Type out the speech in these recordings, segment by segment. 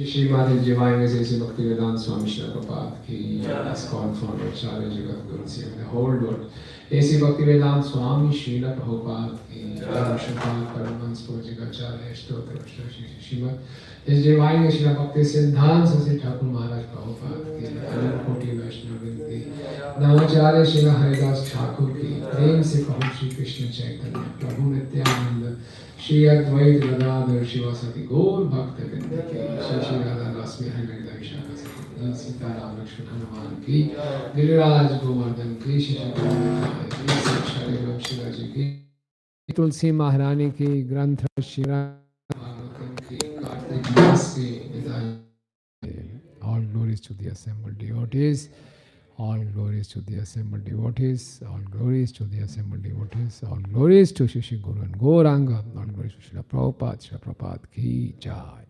Shrimad Jivayam Sesi Bhaktivedanta Swami Srila Prabhupada ki ISKCON founder Acharya Jagat Guru Singh, the whole world. Sesi Bhaktivedanta Swami Srila Prabhupada ki Srila Paramahans Pujika Acharya Stotra Shrimad Jivayam Srila Bhakti Siddhanta Sasi Thakur Maharaj Prabhupada ki Anand Koti Vaishnavin ki Namacharya Srila Haridas Thakur ki Prem se Kaho Shri Krishna Chaitanya Prabhu Nityananda Shri Advaita Gadadhar Shivasati Gaur Bhakta Vrinda ki Shri Radha Rasmi Harmenda Vishakasati Sita Ram Lakshman Hanuman ki Giriraj Govardhan ki Shri Govardhan ki Shri Shivaji ki Tulsi Maharani ki Granth Shri Bhagavatam ki Kartik Mas ki all glories to the assembled devotees. All glories to the assembled devotees, all glories to the assembled devotees, all glories to Shri Guru and Gauranga, all glories to Srila Prabhupada ki jai.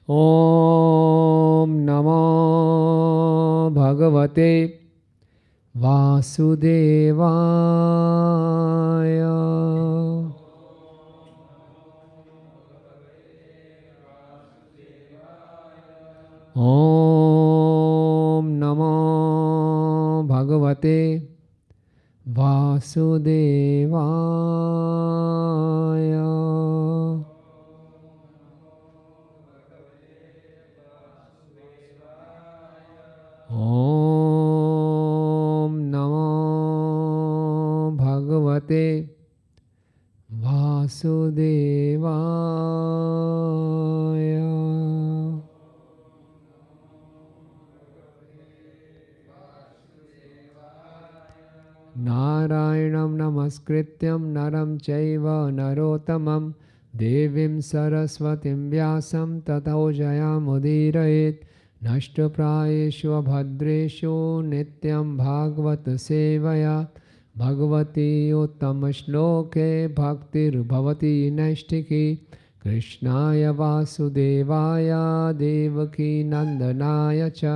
Om Namo Bhagavate Vasudevaya. Om Namo Bhagavate Vasudevaya. Om Namo Bhagavate Vasudevaya. Narayanam namaskrityam naram chaiva narottamam devim saraswatim vyasam tato jayamudiraet nashtaprayeshu abhadreshu nityam bhagvat sevaya bhagavati uttama-shloke bhaktir bhavati naishtiki krishnaya vasudevaya devaki nandanaya cha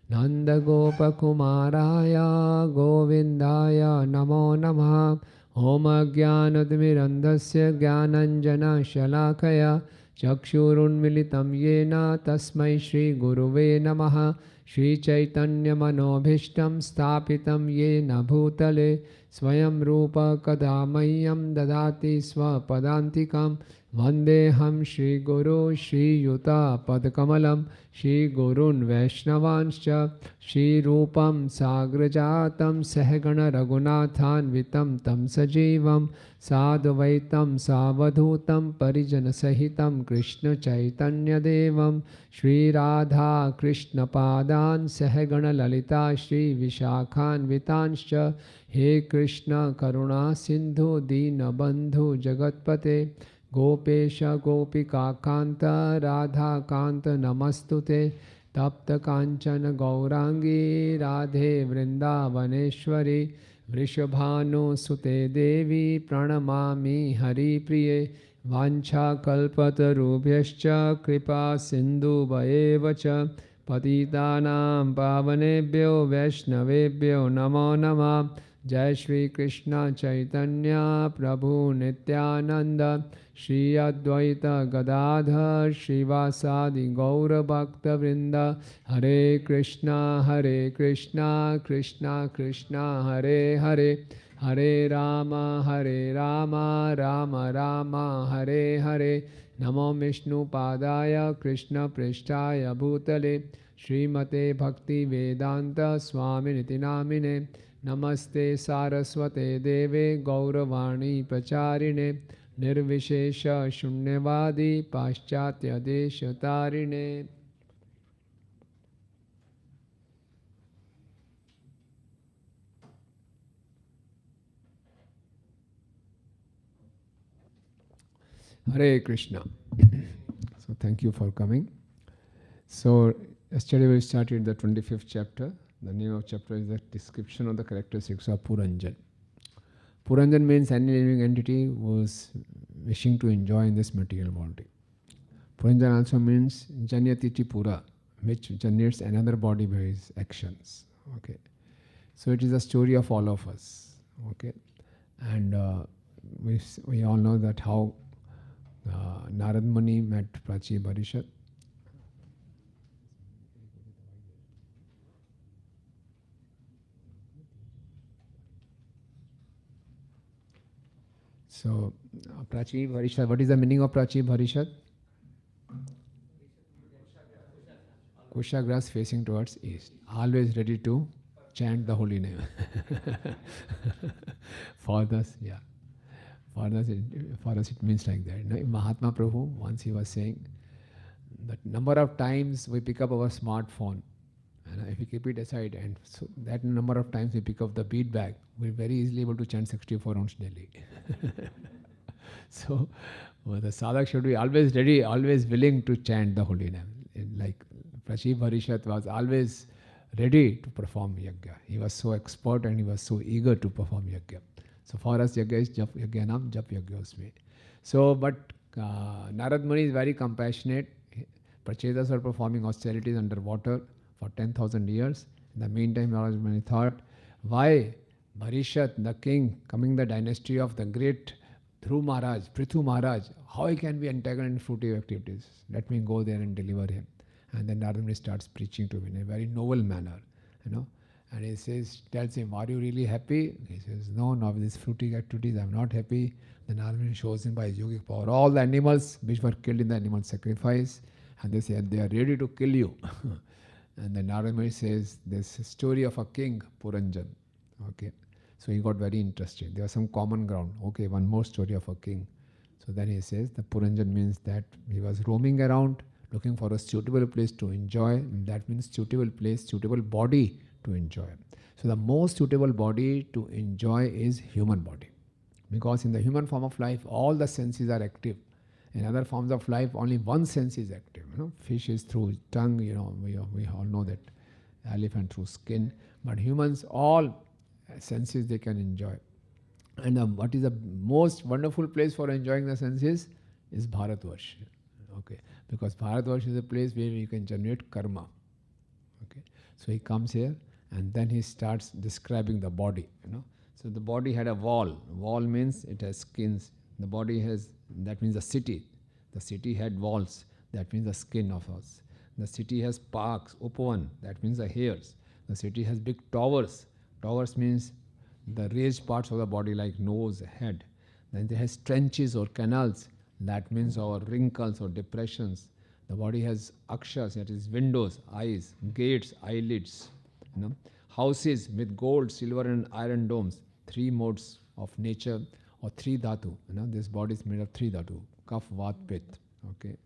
Nanda Gopa Kumaraya Govindaya Namo Namaha Om Jnanadmirandasya Jnananjana Shalakaya Chakshurun Militam Yena Tasmai Shri Guruve Namaha Shri Chaitanya Manobhishtam Stapitam Yena Bhutale Swayam Rupa Kadamayam Dadati Swapadantikam Vandeham Shri Guru Shri Yuta Padkamalam Shri Gurun Vaishnavanscha Shri Rupam Sagrajatam Sahagana Raghunathan Vitam Tam Sajivam Sadvaitam Savadhutam Parijana Sahitam Krishna Chaitanya Devam Shri Radha Krishna Padan Sahagana Lalita Shri Vishakhan Vitanscha He Krishna Karuna Sindhu Dina Bandhu Jagatpate Gopesha Gopika Kanta Radha Kanta Namastute Tapta Kanchana Gaurangi Radhe Vrindavaneshwari Vrishabhanu Sute Devi Pranamami Hari Priye Vancha Kalpatarubhyascha Kripa Sindhu Bhaevacha Patitanam Pavanebhyo Vaishnavebhyo Namo Namah Jai Shri Krishna Chaitanya Prabhu Nityananda Shri Advaita Gadadhar Srivasadi Gaura Bhakta Vrinda Hare Krishna Krishna Krishna Hare Hare Hare Rama Rama Rama Hare Hare Namo Vishnu Padaya Krishna Prishtaya Bhutale Srimate Bhakti Vedanta Swami Niti Namine Namaste Saraswate Deve Gauravani Pacharine Nirvishesha Shunyavadi Paschatya Deshatarine. Hare Krishna. So thank you for coming. So yesterday we started the 25th chapter. The name of chapter is the description of the characteristics of Puranjan. Puranjan means any living entity who is wishing to enjoy in this material world. Puranjan also means Janyatiti Pura, which generates another body by his actions. Okay, so it is a story of all of us. Okay, and we all know that how Narad Muni met Prachi Barishat, So, Prachi Bharishad, what is the meaning of Prachi Bharishad? Kusha grass facing towards east, always ready to chant the holy name. For us, yeah. For us it means like that. You know, Mahatma Prabhu, once he was saying that number of times we pick up our smartphone, and if we keep it aside, and so that number of times we pick up the bead bag, we're very easily able to chant 64 rounds daily. So, the sadhak should be always ready, always willing to chant the holy name. Like Prachi Bharishat was always ready to perform yajna. He was so expert and he was so eager to perform yajna. So for us, yajna is jap yajna nam, jap yajna usme. So, but Narad Muni is very compassionate. Prachetas were performing austerities underwater for 10,000 years. In the meantime, Narad Muni thought, why Bharishat, the king, coming the dynasty of the great Dhruv Maharaj, Prithu Maharaj, how he can be entangled in fruitive activities? Let me go there and deliver him. And then Narad Muni starts preaching to him in a very noble manner, you know. And he says, tells him, are you really happy? He says, no, with these fruitive activities, I'm not happy. Then Narad Muni shows him by his yogic power all the animals which were killed in the animal sacrifice. And they say, they are ready to kill you. And then Narad Muni says, this story of a king, Puranjan. Okay. So he got very interested. There was some common ground. Okay, one more story of a king. So then he says, the Puranjan means that he was roaming around, looking for a suitable place to enjoy. That means suitable place, suitable body to enjoy. So the most suitable body to enjoy is human body. Because in the human form of life, all the senses are active. In other forms of life, only one sense is active. You know, fish is through tongue, you know, we all know that. Elephant through skin. But humans, all senses they can enjoy. And what is the most wonderful place for enjoying the senses is Bharatvarsh. Okay, because Bharatvarsh is a place where you can generate karma. Okay, so he comes here and then he starts describing the body. You know, so the body had a wall. Wall means it has skins. The body has, that means the city. The city had walls. That means the skin of us. The city has parks, Upavan. That means the hairs. The city has big towers. Towers means the raised parts of the body like nose, head. Then it has trenches or canals. That means our wrinkles or depressions. The body has akshas, that is windows, eyes, gates, eyelids. You know, houses with gold, silver, and iron domes. 3 modes of nature or 3 dhatu. You know, this body is made of 3 dhatu: kaph, vat, pith. Okay.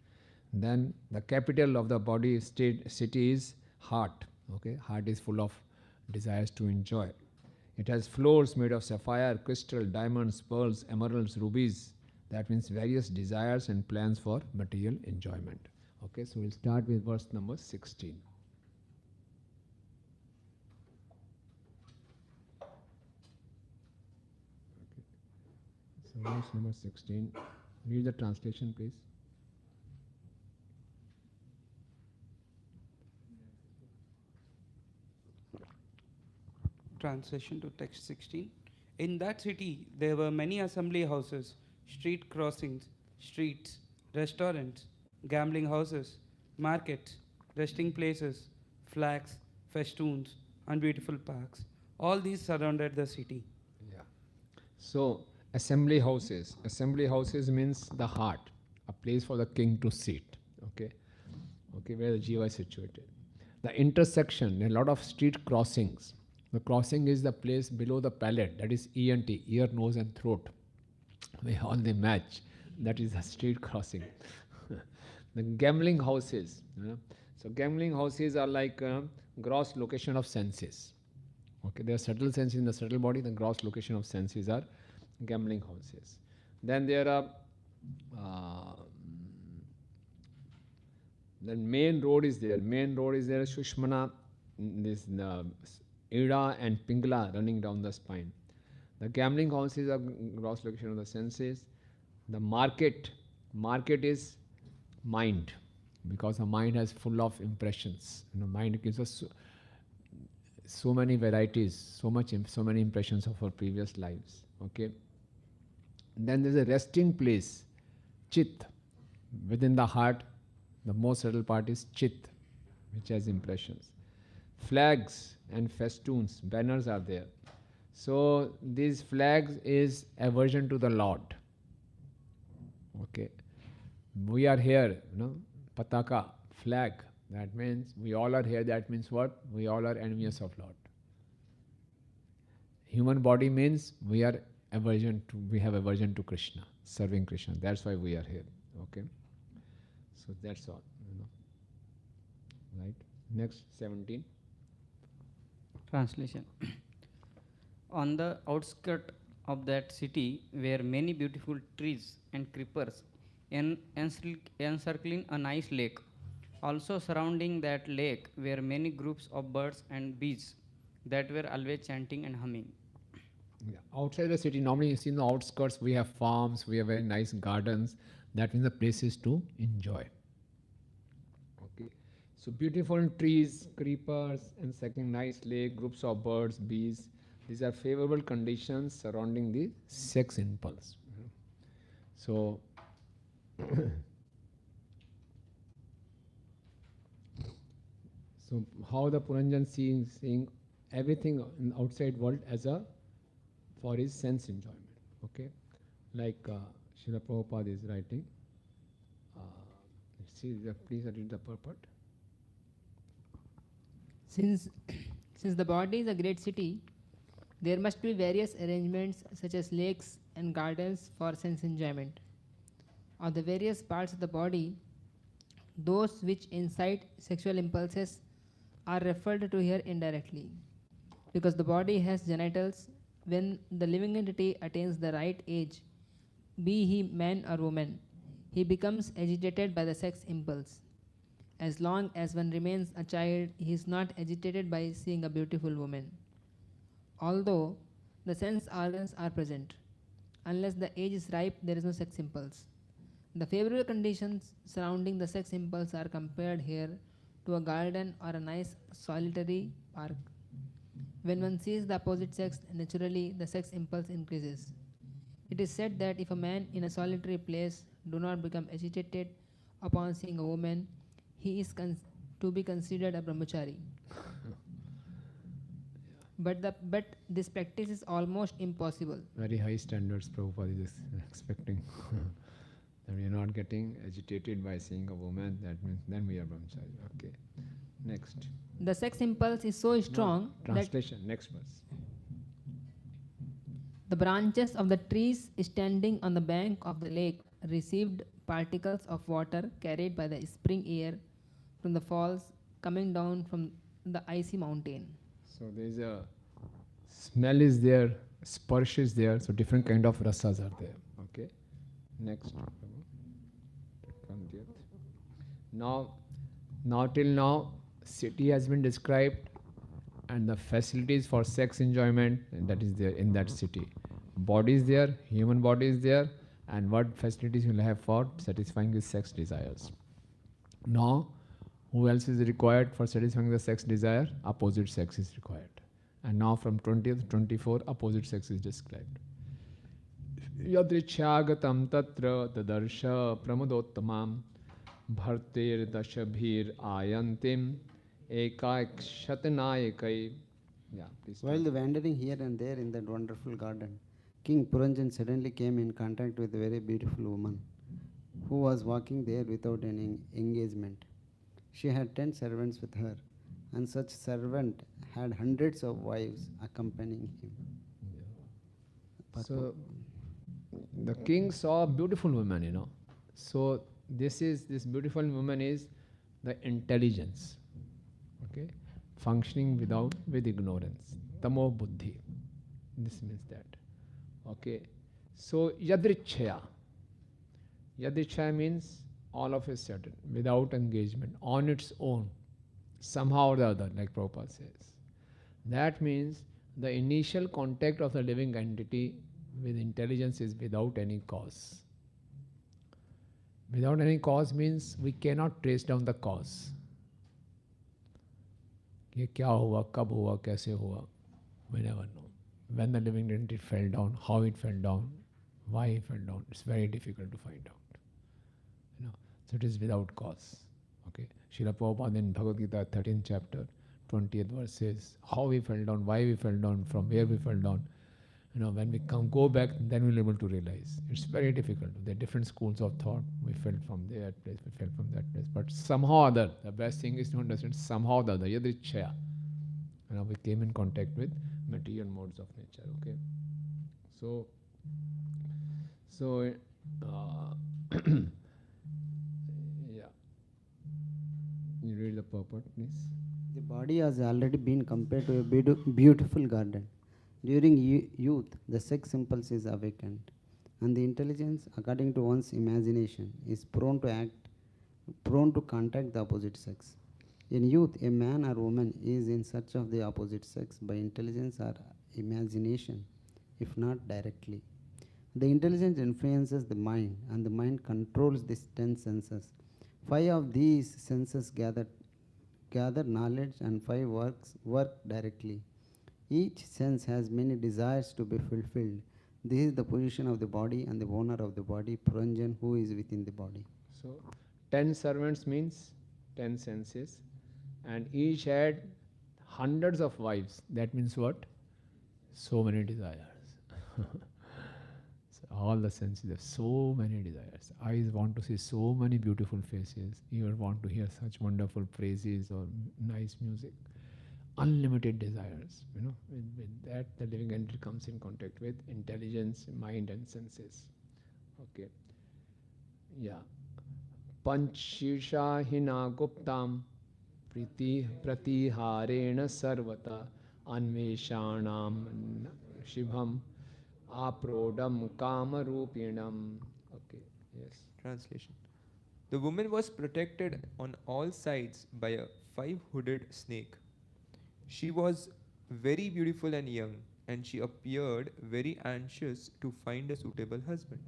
Then the capital of the body city is heart. Okay, heart is full of desires to enjoy. It has floors made of sapphire, crystal, diamonds, pearls, emeralds, rubies. That means various desires and plans for material enjoyment. Okay, so we'll start with verse number 16. Okay. So verse number 16. Read the translation, please. Translation to text 16. In that city, there were many assembly houses, street crossings, streets, restaurants, gambling houses, markets, resting places, flags, festoons, and beautiful parks. All these surrounded the city. Yeah. So, assembly houses. Assembly houses means the heart, a place for the king to sit. Okay. Okay, where the jiva is situated. The intersection, a lot of street crossings. The crossing is the place below the palate, that is ENT, ear, nose, and throat. Where all they match. That is the street crossing. The gambling houses. You know? So gambling houses are like gross location of senses. Okay, there are subtle senses in the subtle body. The gross location of senses are gambling houses. Then there are the main road is there. Main road is there. Shushmana, this Ida and Pingla running down the spine. The gambling houses are gross location of the senses. The market is mind, because the mind has full of impressions. You know, mind gives us so many varieties, so many impressions of our previous lives. Okay. Then there's a resting place, chit. Within the heart, the most subtle part is chit, which has impressions. Flags and festoons, banners are there. So these flags is aversion to the Lord. Okay, we are here, pataka, flag. That means we all are here. That means what? We all are enemies of Lord. Human body means we have aversion to Krishna, serving Krishna. That's why we are here. Okay, so that's all. Right. Next, 17. Translation. On the outskirts of that city were many beautiful trees and creepers encircling a nice lake. Also surrounding that lake were many groups of birds and bees that were always chanting and humming. Yeah. Outside the city, normally you see in the outskirts, we have farms, we have very nice gardens. That means the places to enjoy. Okay. So beautiful trees, creepers, and second nice lake, groups of birds, bees. These are favorable conditions surrounding the sex impulse. So, so how the Puranjan seeing everything in the outside world as a for his sense enjoyment. Okay, like Srila Prabhupada is writing. Please read the purport. Since the body is a great city, there must be various arrangements such as lakes and gardens for sense enjoyment. Of the various parts of the body, those which incite sexual impulses are referred to here indirectly. Because the body has genitals, when the living entity attains the right age, be he man or woman, he becomes agitated by the sex impulse. As long as one remains a child, he is not agitated by seeing a beautiful woman. Although the sense organs are present, unless the age is ripe, there is no sex impulse. The favorable conditions surrounding the sex impulse are compared here to a garden or a nice solitary park. When one sees the opposite sex, naturally the sex impulse increases. It is said that if a man in a solitary place do not become agitated upon seeing a woman, he is to be considered a brahmachari. But this practice is almost impossible. Very high standards Prabhupada is expecting. That we are not getting agitated by seeing a woman, that means then we are brahmachari. Okay. Next. The sex impulse is so strong Translation, next verse. the branches of the trees standing on the bank of the lake received particles of water carried by the spring air from the falls coming down from the icy mountain. So there is a smell is there, sparsh is there, so different kind of rasas are there. Okay. Next. Now till now, city has been described and the facilities for sex enjoyment, and that is there in that city. Body is there, human body is there, and what facilities you will have for satisfying the sex desires. Now, who else is required for satisfying the sex desire? Opposite sex is required. And now from 20th to 24, opposite sex is described. Yadrichagatam tatra tadarsha pramodottamam bhartir dashabhir ayantim ekakshatanayakai. Yeah, please. While wandering here and there in that wonderful garden, King Puranjan suddenly came in contact with a very beautiful woman who was walking there without any engagement. She had 10 servants with her, and such servant had hundreds of wives accompanying him. Yeah. So the king saw a beautiful woman, So this beautiful woman is the intelligence, okay, functioning with ignorance, tamo buddhi. This means that, okay. So yadrichaya means all of a sudden, without engagement, on its own, somehow or the other, like Prabhupada says. That means the initial contact of the living entity with intelligence is without any cause. Without any cause means we cannot trace down the cause. ये क्या हुआ, कब हुआ, कैसे हुआ, we never know. When the living entity fell down, how it fell down, why it fell down, it's very difficult to find out. So it is without cause. Okay. Srila Prabhupada in Bhagavad Gita 13th chapter, 20th verse says how we fell down, why we fell down, from where we fell down. when we go back, then we'll be able to realize. It's very difficult. There are different schools of thought. We fell from that place, we fell from that place. But somehow or other, the best thing is to understand somehow or the other, yadrichaya. We came in contact with material modes of nature. Okay. So yeah. You read the purport, please. The body has already been compared to a beautiful garden. During youth, the sex impulse is awakened, and the intelligence, according to one's imagination, is prone to contact the opposite sex. In youth, a man or woman is in search of the opposite sex by intelligence or imagination, if not directly. The intelligence influences the mind, and the mind controls these 10 senses. 5 of these senses gather knowledge, and 5 work directly. Each sense has many desires to be fulfilled. This is the position of the body and the owner of the body, Puranjan, who is within the body. So 10 servants means 10 senses, and each had hundreds of wives. That means what? So many desires. So all the senses have so many desires. Eyes want to see so many beautiful faces. Ears want to hear such wonderful praises or nice music. Unlimited desires. With that, the living entity comes in contact with intelligence, mind, and senses. Okay. Yeah. Panchshisha hina guptam pratiharena sarvata anveshanam shibham aprodam kamarupinam. Okay. Yes. Translation. The woman was protected on all sides by a 5-hooded snake. She was very beautiful and young, and she appeared very anxious to find a suitable husband.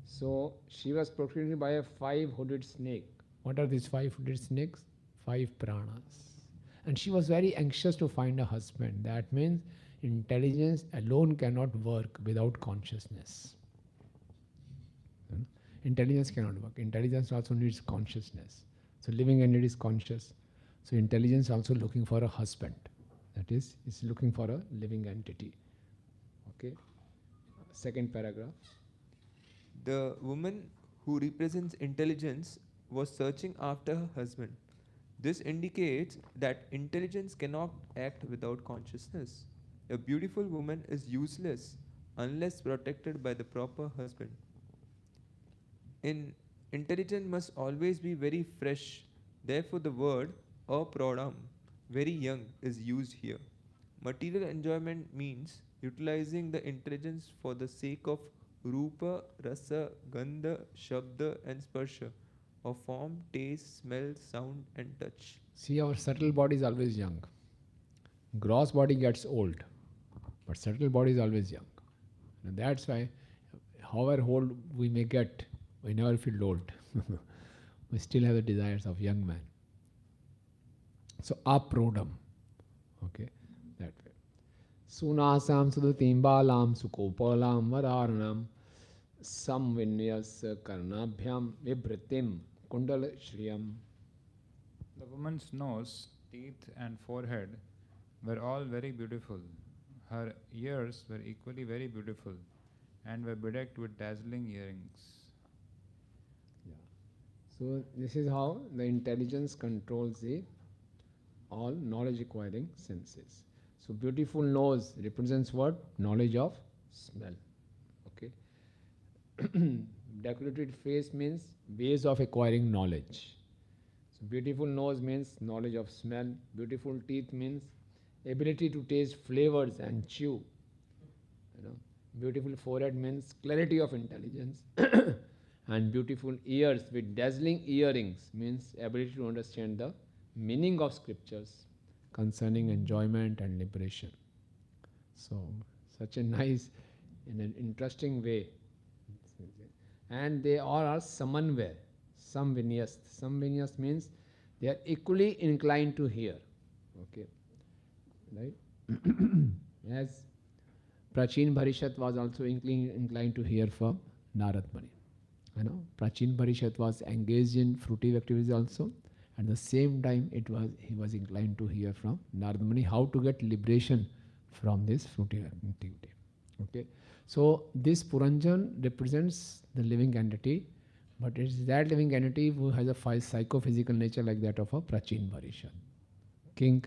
So she was protected by a 5-hooded snake. What are these 5-hooded snakes? 5 pranas. And she was very anxious to find a husband. That means intelligence alone cannot work without consciousness. Intelligence cannot work. Intelligence also needs consciousness. So living entity is conscious. So intelligence also looking for a husband. That is, it's looking for a living entity. Okay. Second paragraph. The woman who represents intelligence was searching after her husband. This indicates that intelligence cannot act without consciousness. A beautiful woman is useless unless protected by the proper husband. Intelligence must always be very fresh. Therefore, the word aprodam, very young, is used here. Material enjoyment means utilizing the intelligence for the sake of rupa, rasa, gandha, shabda, and sparsha, of form, taste, smell, sound, and touch. See, our subtle body is always young. Gross body gets old, but subtle body is always young. And that's why, however old we may get, we never feel old. We still have the desires of young man. So aprodam. Okay, that way. Sunasam sudatim balam sukopalam vadaranam samvinyas karnabhyam vibhritim kundala shriyam. The woman's nose, teeth, and forehead were all very beautiful. Her ears were equally very beautiful and were bedecked with dazzling earrings. So this is how the intelligence controls the all knowledge acquiring senses. So beautiful nose represents what? Knowledge of smell. Okay. Decorated face means ways of acquiring knowledge. So beautiful nose means knowledge of smell. Beautiful teeth means ability to taste flavors and chew. Beautiful forehead means clarity of intelligence. And beautiful ears with dazzling earrings means ability to understand the meaning of scriptures concerning enjoyment and liberation. So, such a nice, in an interesting way. And they all are samanvaya, samvinyast. Samvinyast means they are equally inclined to hear. Okay, right? As Prachin Bharishat was also inclined to hear from Narad Muni. Prachin Bharishat was engaged in fruitive activities also. At the same time, he was inclined to hear from Narad Muni how to get liberation from this fruitive activity. Okay, so this Puranjan represents the living entity, but it is that living entity who has a psychophysical nature like that of a Prachin Varishan, king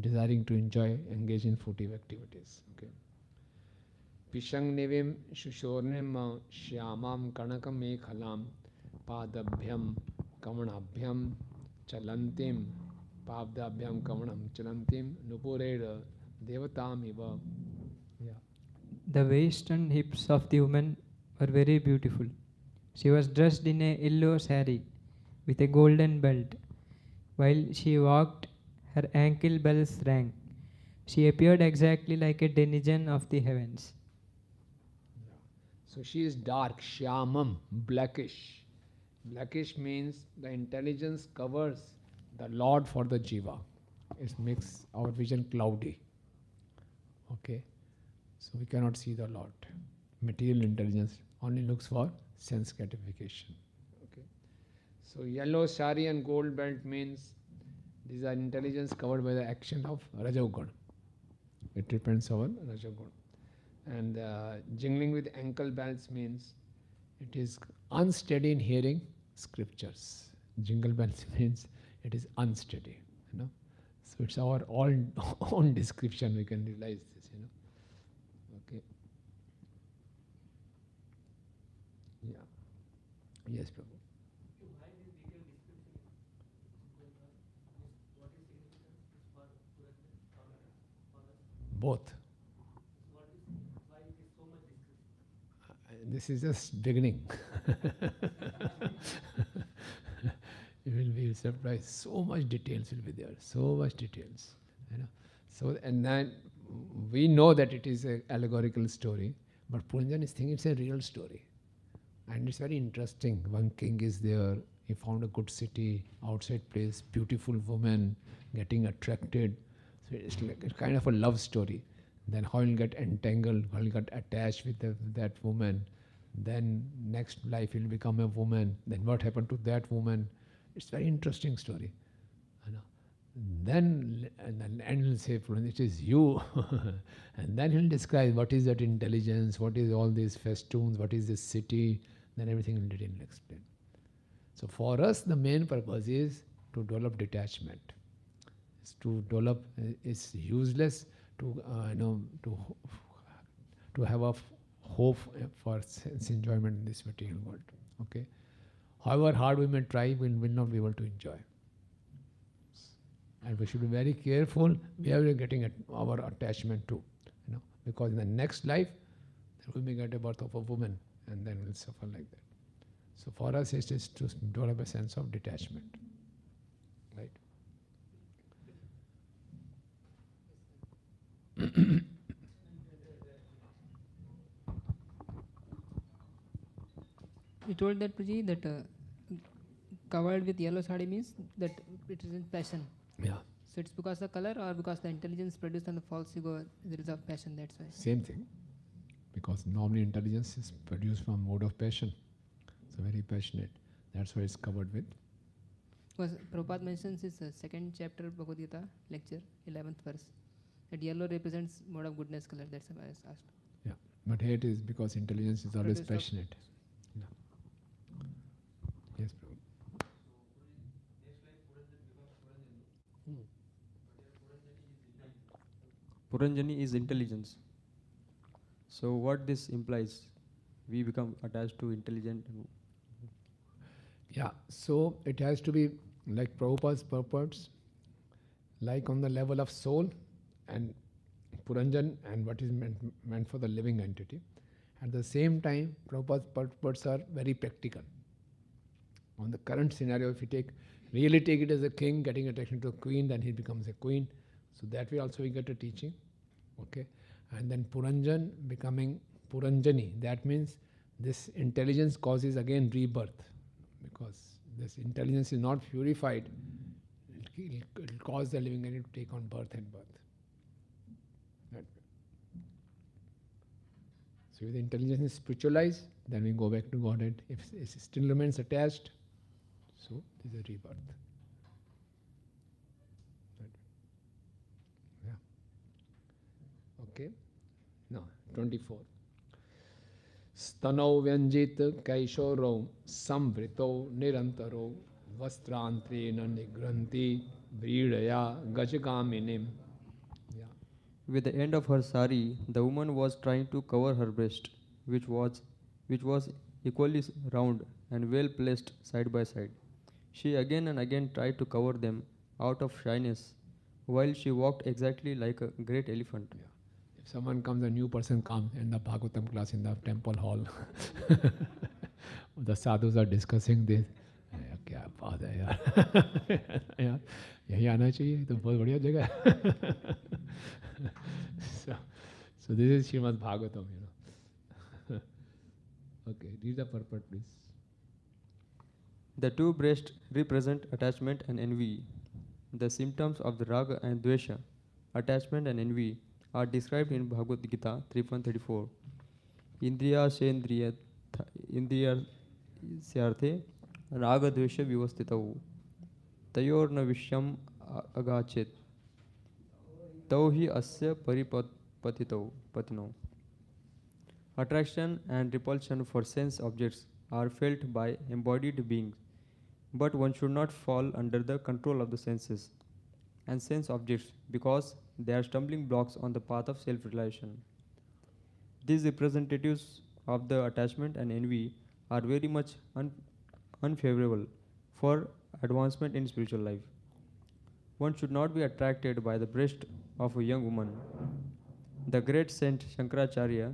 desiring to enjoy, engage in furtive activities. Okay. Pishang Nivim Shushornim Shyamam Kanakam Ekhalam Padabhyam Kamanabhyam Chalantim Pabdabhyam Kamanam Chalantim Nupureda Devatam Iva. Yeah. The waist and hips of the woman were very beautiful. She was dressed in a yellow saree with a golden belt. While she walked, her ankle bells rang. She appeared exactly like a denizen of the heavens. So she is dark, shyamam, blackish. Blackish means the intelligence covers the Lord for the jiva. It makes our vision cloudy. Okay, so we cannot see the Lord. Material intelligence only looks for sense gratification. Okay, so yellow sari and gold belt means these are intelligence covered by the action of Rajogun. It depends on Rajogun. And jingling with ankle bells means it is unsteady in hearing scriptures. Jingle bells means it is unsteady, you know. So it's our own description. We can realize this, you know. Okay. Yeah. Yes, Prabhu. Both. This is just beginning. You will be surprised. So much details will be there. So much details. You know. So and then we know that it is an allegorical story, but Puranjan is thinking it's a real story, and it's very interesting. One king is there. He found a good city, outside place, beautiful woman, getting attracted. So it's like a kind of a love story. Then how he'll get entangled, how he'll get attached with that woman. Then next life he'll become a woman. Then what happened to that woman? It's a very interesting story. You know. Then he'll say, it is you. And then he'll describe what is that intelligence, what is all these festoons, what is this city. Then everything will detail explain. So for us, the main purpose is to develop detachment. It's to develop. It's useless to to have a hope for sense enjoyment in this material world. Okay. However hard we may try, we will not be able to enjoy. And we should be very careful where we are getting our attachment to, you know, because in the next life we may get a birth of a woman, and then we'll suffer like that. So for us, it is to develop a sense of detachment, right? You told that, Prabhuji, that covered with yellow sari means that it is in passion. Yeah. So it's because the color or because the intelligence produced on the false ego, there is a passion, that's why. Same thing. Because normally intelligence is produced from mode of passion. So very passionate. That's why it's covered with. Because Prabhupada mentions his second chapter Bhagavad Gita lecture, 11th verse, that yellow represents mode of goodness color. That's why I was asked. Yeah. But here it is because intelligence is always passionate. Yeah. Yes, Prabhu. Puranjani is intelligence. So what this implies? We become attached to intelligent. Yeah, so it has to be like Prabhupada's purports, like on the level of soul and Puranjan and what is meant for the living entity. At the same time, Prabhupada's purports are very practical. On the current scenario, if you really take it as a king getting attention to a queen, then he becomes a queen. So that way also we get a teaching. Okay. And then Puranjan becoming Puranjani. That means this intelligence causes again rebirth. Because this intelligence is not purified, it will cause the living entity to take on birth and birth. That way. So if the intelligence is spiritualized, then we go back to Godhead. If it still remains attached, so this is a rebirth. That way. Yeah. Okay. No, 24. Stano Vyanjit Kaishoro Samvrito Nirantaro Vastrantrena Nigranti Vridaya Gajagaminim. Yeah. With the end of her sari, the woman was trying to cover her breast, which was equally round and well placed side by side. She again and again tried to cover them out of shyness, while she walked exactly like a great elephant. Yeah. If someone comes, a new person comes in the Bhagavatam class in the temple hall, the sadhus are discussing this. क्या बात है यार यार यही आना चाहिए तो बहुत बढ़िया जगह है so this is Srimad Bhagavatam, Okay, read the purport, please. The two breasts represent attachment and envy. The symptoms of the raga and dvesha, attachment and envy, are described in Bhagavad Gita 3.34. Indriya syarthe raga dvesha vivastitau tayorna vishyam agachet tau hi asya patino. Attraction and repulsion for sense objects are felt by embodied beings, but one should not fall under the control of the senses and sense objects because they are stumbling blocks on the path of self-realization. These representatives of the attachment and envy are very much unfavorable for advancement in spiritual life. One should not be attracted by the breast of a young woman. The great saint Shankaracharya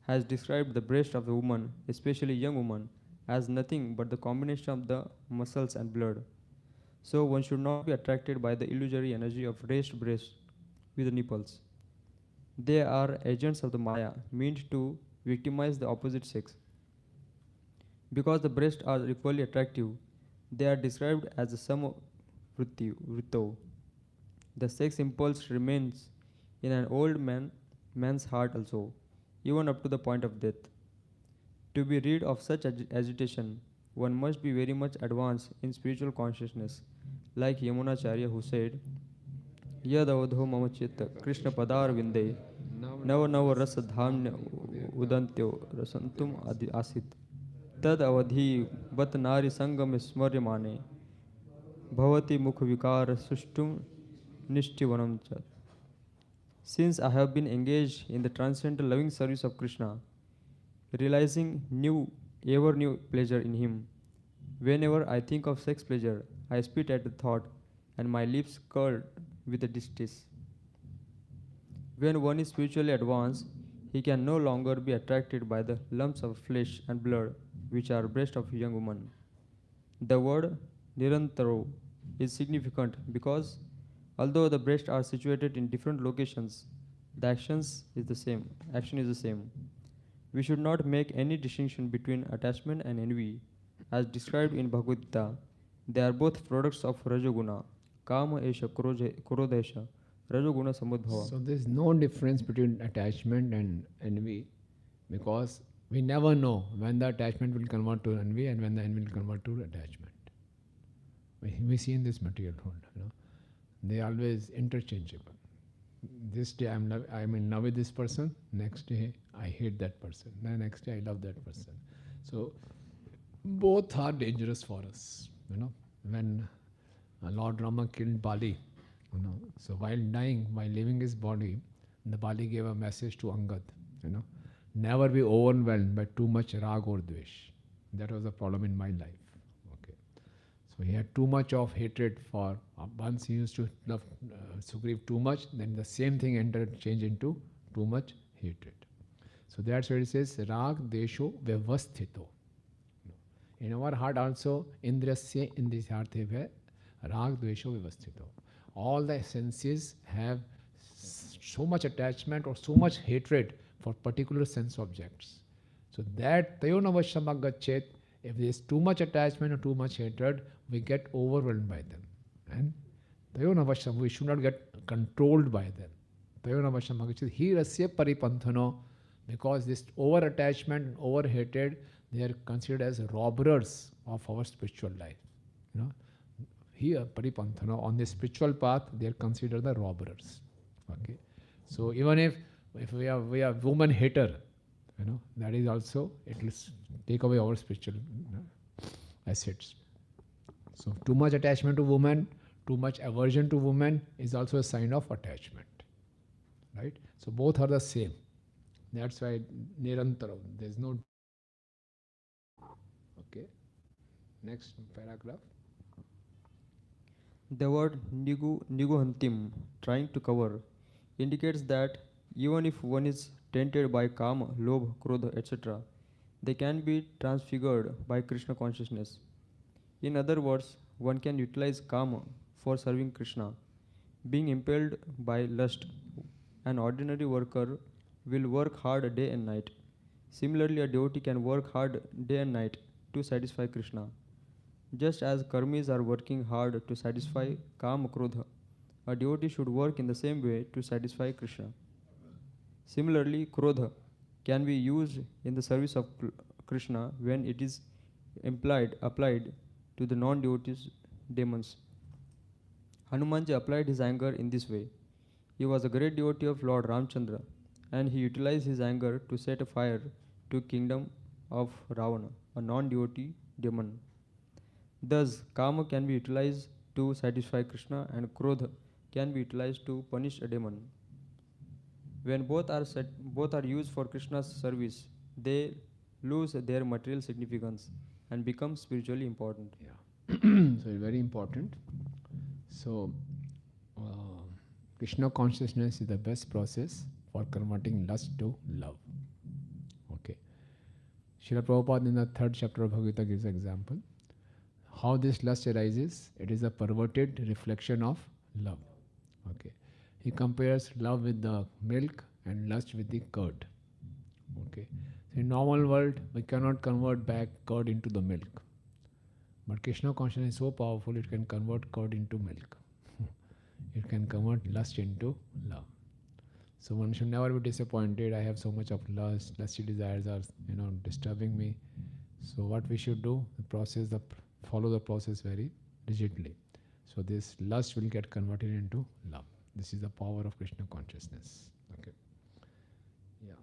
has described the breast of a woman, especially young woman, as nothing but the combination of the muscles and blood. So one should not be attracted by the illusory energy of raised breasts with nipples. They are agents of the Maya, meant to victimize the opposite sex. Because the breasts are equally attractive, they are described as the sum vrito. The sex impulse remains in an old man's heart also, even up to the point of death. To be rid of such agitation, one must be very much advanced in spiritual consciousness, like Yamunacharya who said, Yad avadho mama chitta Krishna padar vinde nava nava rasa dhamnya udantyo rasantum asit tad avadhi bat nari sangam smaryamane bhavati mukha vikara sushtum nishtivanam chat. Since I have been engaged in the transcendental loving service of Krishna, realizing ever new pleasure in him, whenever I think of sex pleasure, I spit at the thought and my lips curl with a distaste. When one is spiritually advanced, he can no longer be attracted by the lumps of flesh and blood which are breast of a young woman. The word nirantaro is significant because although the breasts are situated in different locations, the action is the same. We should not make any distinction between attachment and envy. As described in Bhagavad Gita, they are both products of Rajoguna. Kama esha krodesha Rajoguna samudbhava. So there is no difference between attachment and envy because we never know when the attachment will convert to envy and when the envy will convert to attachment. We see in this material world, they are always interchangeable. This day I'm in love with this person, next day I hate that person, the next day I love that person. So both are dangerous for us. When Lord Rama killed Bali, so while dying, while leaving his body, the Bali gave a message to Angad, never be overwhelmed by too much rag or dvesh. That was the problem in my life. So he had too much of hatred for, once he used to love Sugriv too much, then the same thing changed into too much hatred. So that's where it says, Rag Desho Vyavasthito. In our heart also, Indrasya Indrisyarthe Ve Rag Desho Vyavasthito. All the senses have so much attachment or so much hatred for particular sense objects. So that Tayonavashamagachet, if there is too much attachment or too much hatred, we get overwhelmed by them. And Tayonavasham, we should not get controlled by them. Tayonavashamagachet, hirasya paripanthano, because this over attachment and over hatred, they are considered as robbers of our spiritual life. Here, paripanthano, on the spiritual path, they are considered the robbers. Okay. So even if If we are woman hater, that is also, it will take away our spiritual assets. So too much attachment to woman, too much aversion to woman is also a sign of attachment. Right? So both are the same. That's why Nirantaram. There's no. Okay. Next paragraph. The word niguhantim, trying to cover, indicates that even if one is tainted by kama, lobha, krodha, etc., they can be transfigured by Krishna consciousness. In other words, one can utilize kama for serving Krishna. Being impelled by lust, an ordinary worker will work hard day and night. Similarly, a devotee can work hard day and night to satisfy Krishna. Just as karmis are working hard to satisfy kama krodha, a devotee should work in the same way to satisfy Krishna. Similarly, krodha can be used in the service of Krishna when it is applied to the non-devotees demons. Hanumanji applied his anger in this way. He was a great devotee of Lord Ramchandra, and he utilized his anger to set a fire to kingdom of Ravana, a non-devotee demon. Thus, kama can be utilized to satisfy Krishna, and krodha can be utilized to punish a demon. When both are used for Krishna's service, they lose their material significance and become spiritually important. Yeah. So it's very important. So Krishna consciousness is the best process for converting lust to love. Okay. Srila Prabhupada in the 3rd chapter of Bhagavad Gita gives an example. How this lust arises, it is a perverted reflection of love. Okay. He compares love with the milk and lust with the curd. Okay. So in normal world, we cannot convert back curd into the milk. But Krishna consciousness is so powerful, it can convert curd into milk. It can convert lust into love. So one should never be disappointed. I have so much of lust, lusty desires are, disturbing me. So what we should do, follow the process very rigidly. So this lust will get converted into love. This is the power of Krishna consciousness. Okay. Yeah.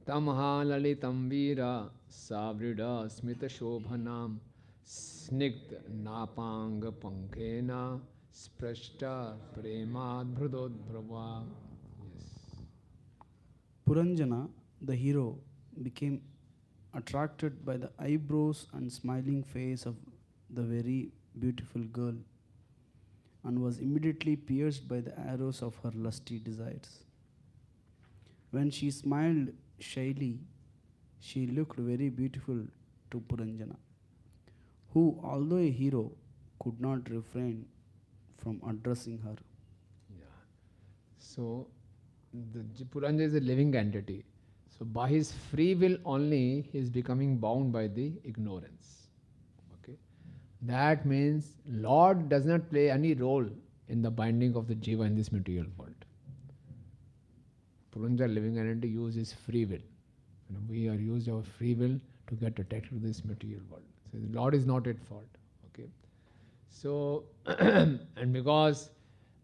Tamha lalitam vira savrida smita shobhanam snigd napang pankena sprashta premad bhrudodbrava. Yes. Puranjana, the hero, became attracted by the eyebrows and smiling face of the very beautiful girl, and was immediately pierced by the arrows of her lusty desires. When she smiled shyly, she looked very beautiful to Puranjana, who, although a hero, could not refrain from addressing her. Yeah. So the Puranja is a living entity. So by his free will only, he is becoming bound by the ignorance. Okay. That means Lord does not play any role in the binding of the jiva in this material world. Puranja, living entity, uses free will. We are used our free will to get attached to this material world. So the Lord is not at fault. Okay. So and because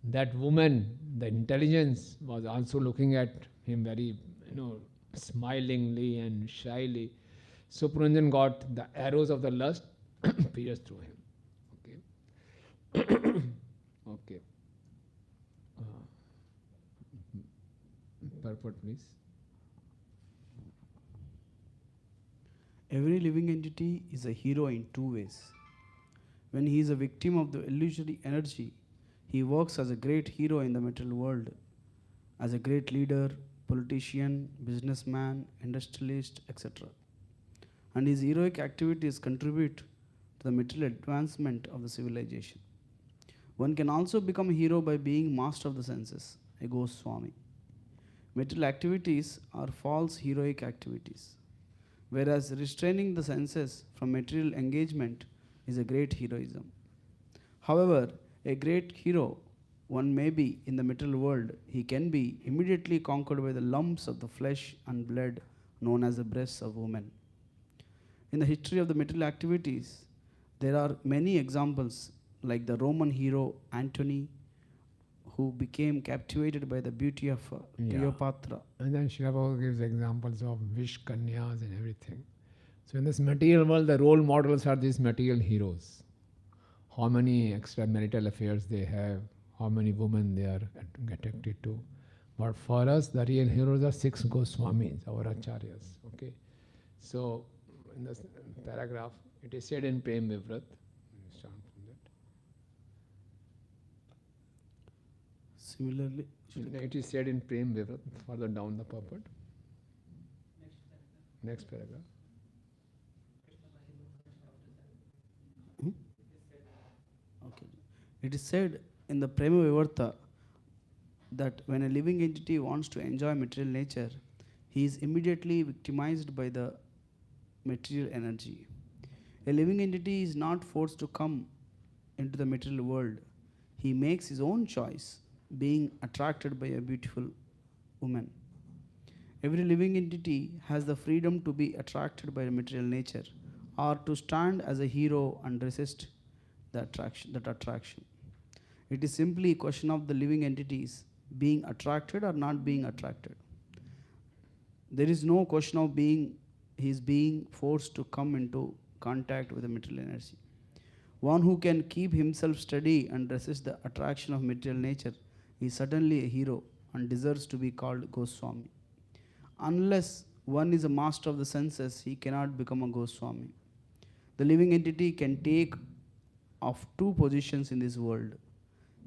that woman, the intelligence, was also looking at him very, smilingly and shyly. So Puranjan got the arrows of the lust pierced through him. Okay. Okay. Purport, please. Every living entity is a hero in two ways. When he is a victim of the illusory energy, he works as a great hero in the material world, as a great leader, politician, businessman, industrialist, etc. And his heroic activities contribute to the material advancement of the civilization. One can also become a hero by being master of the senses, a Goswami. Material activities are false heroic activities, whereas restraining the senses from material engagement is a great heroism. However, a great hero one may be in the material world, he can be immediately conquered by the lumps of the flesh and blood known as the breasts of women. In the history of the material activities, there are many examples like the Roman hero Antony, who became captivated by the beauty of Cleopatra. And then Srila Prabhupada gives examples of Vish Kanyas and everything. So in this material world, the role models are these material heroes. How many extramarital affairs they have, how many women they are attracted to. But for us, the real heroes are 6 Goswamis, our acharyas. Okay. So in this paragraph, it is said in Prem Vivrat. Start from that. Similarly, It is said in Prem Vivrat, further down the purport. Next paragraph. okay. It is said in the Prema Vivarta that when a living entity wants to enjoy material nature, he is immediately victimized by the material energy. A living entity is not forced to come into the material world. He makes his own choice, being attracted by a beautiful woman. Every living entity has the freedom to be attracted by material nature or to stand as a hero and resist that attraction. It is simply a question of the living entities being attracted or not being attracted. There is no question of he is being forced to come into contact with the material energy. One who can keep himself steady and resist the attraction of material nature is certainly a hero and deserves to be called Goswami. Unless one is a master of the senses, he cannot become a Goswami. The living entity can take of 2 positions in this world.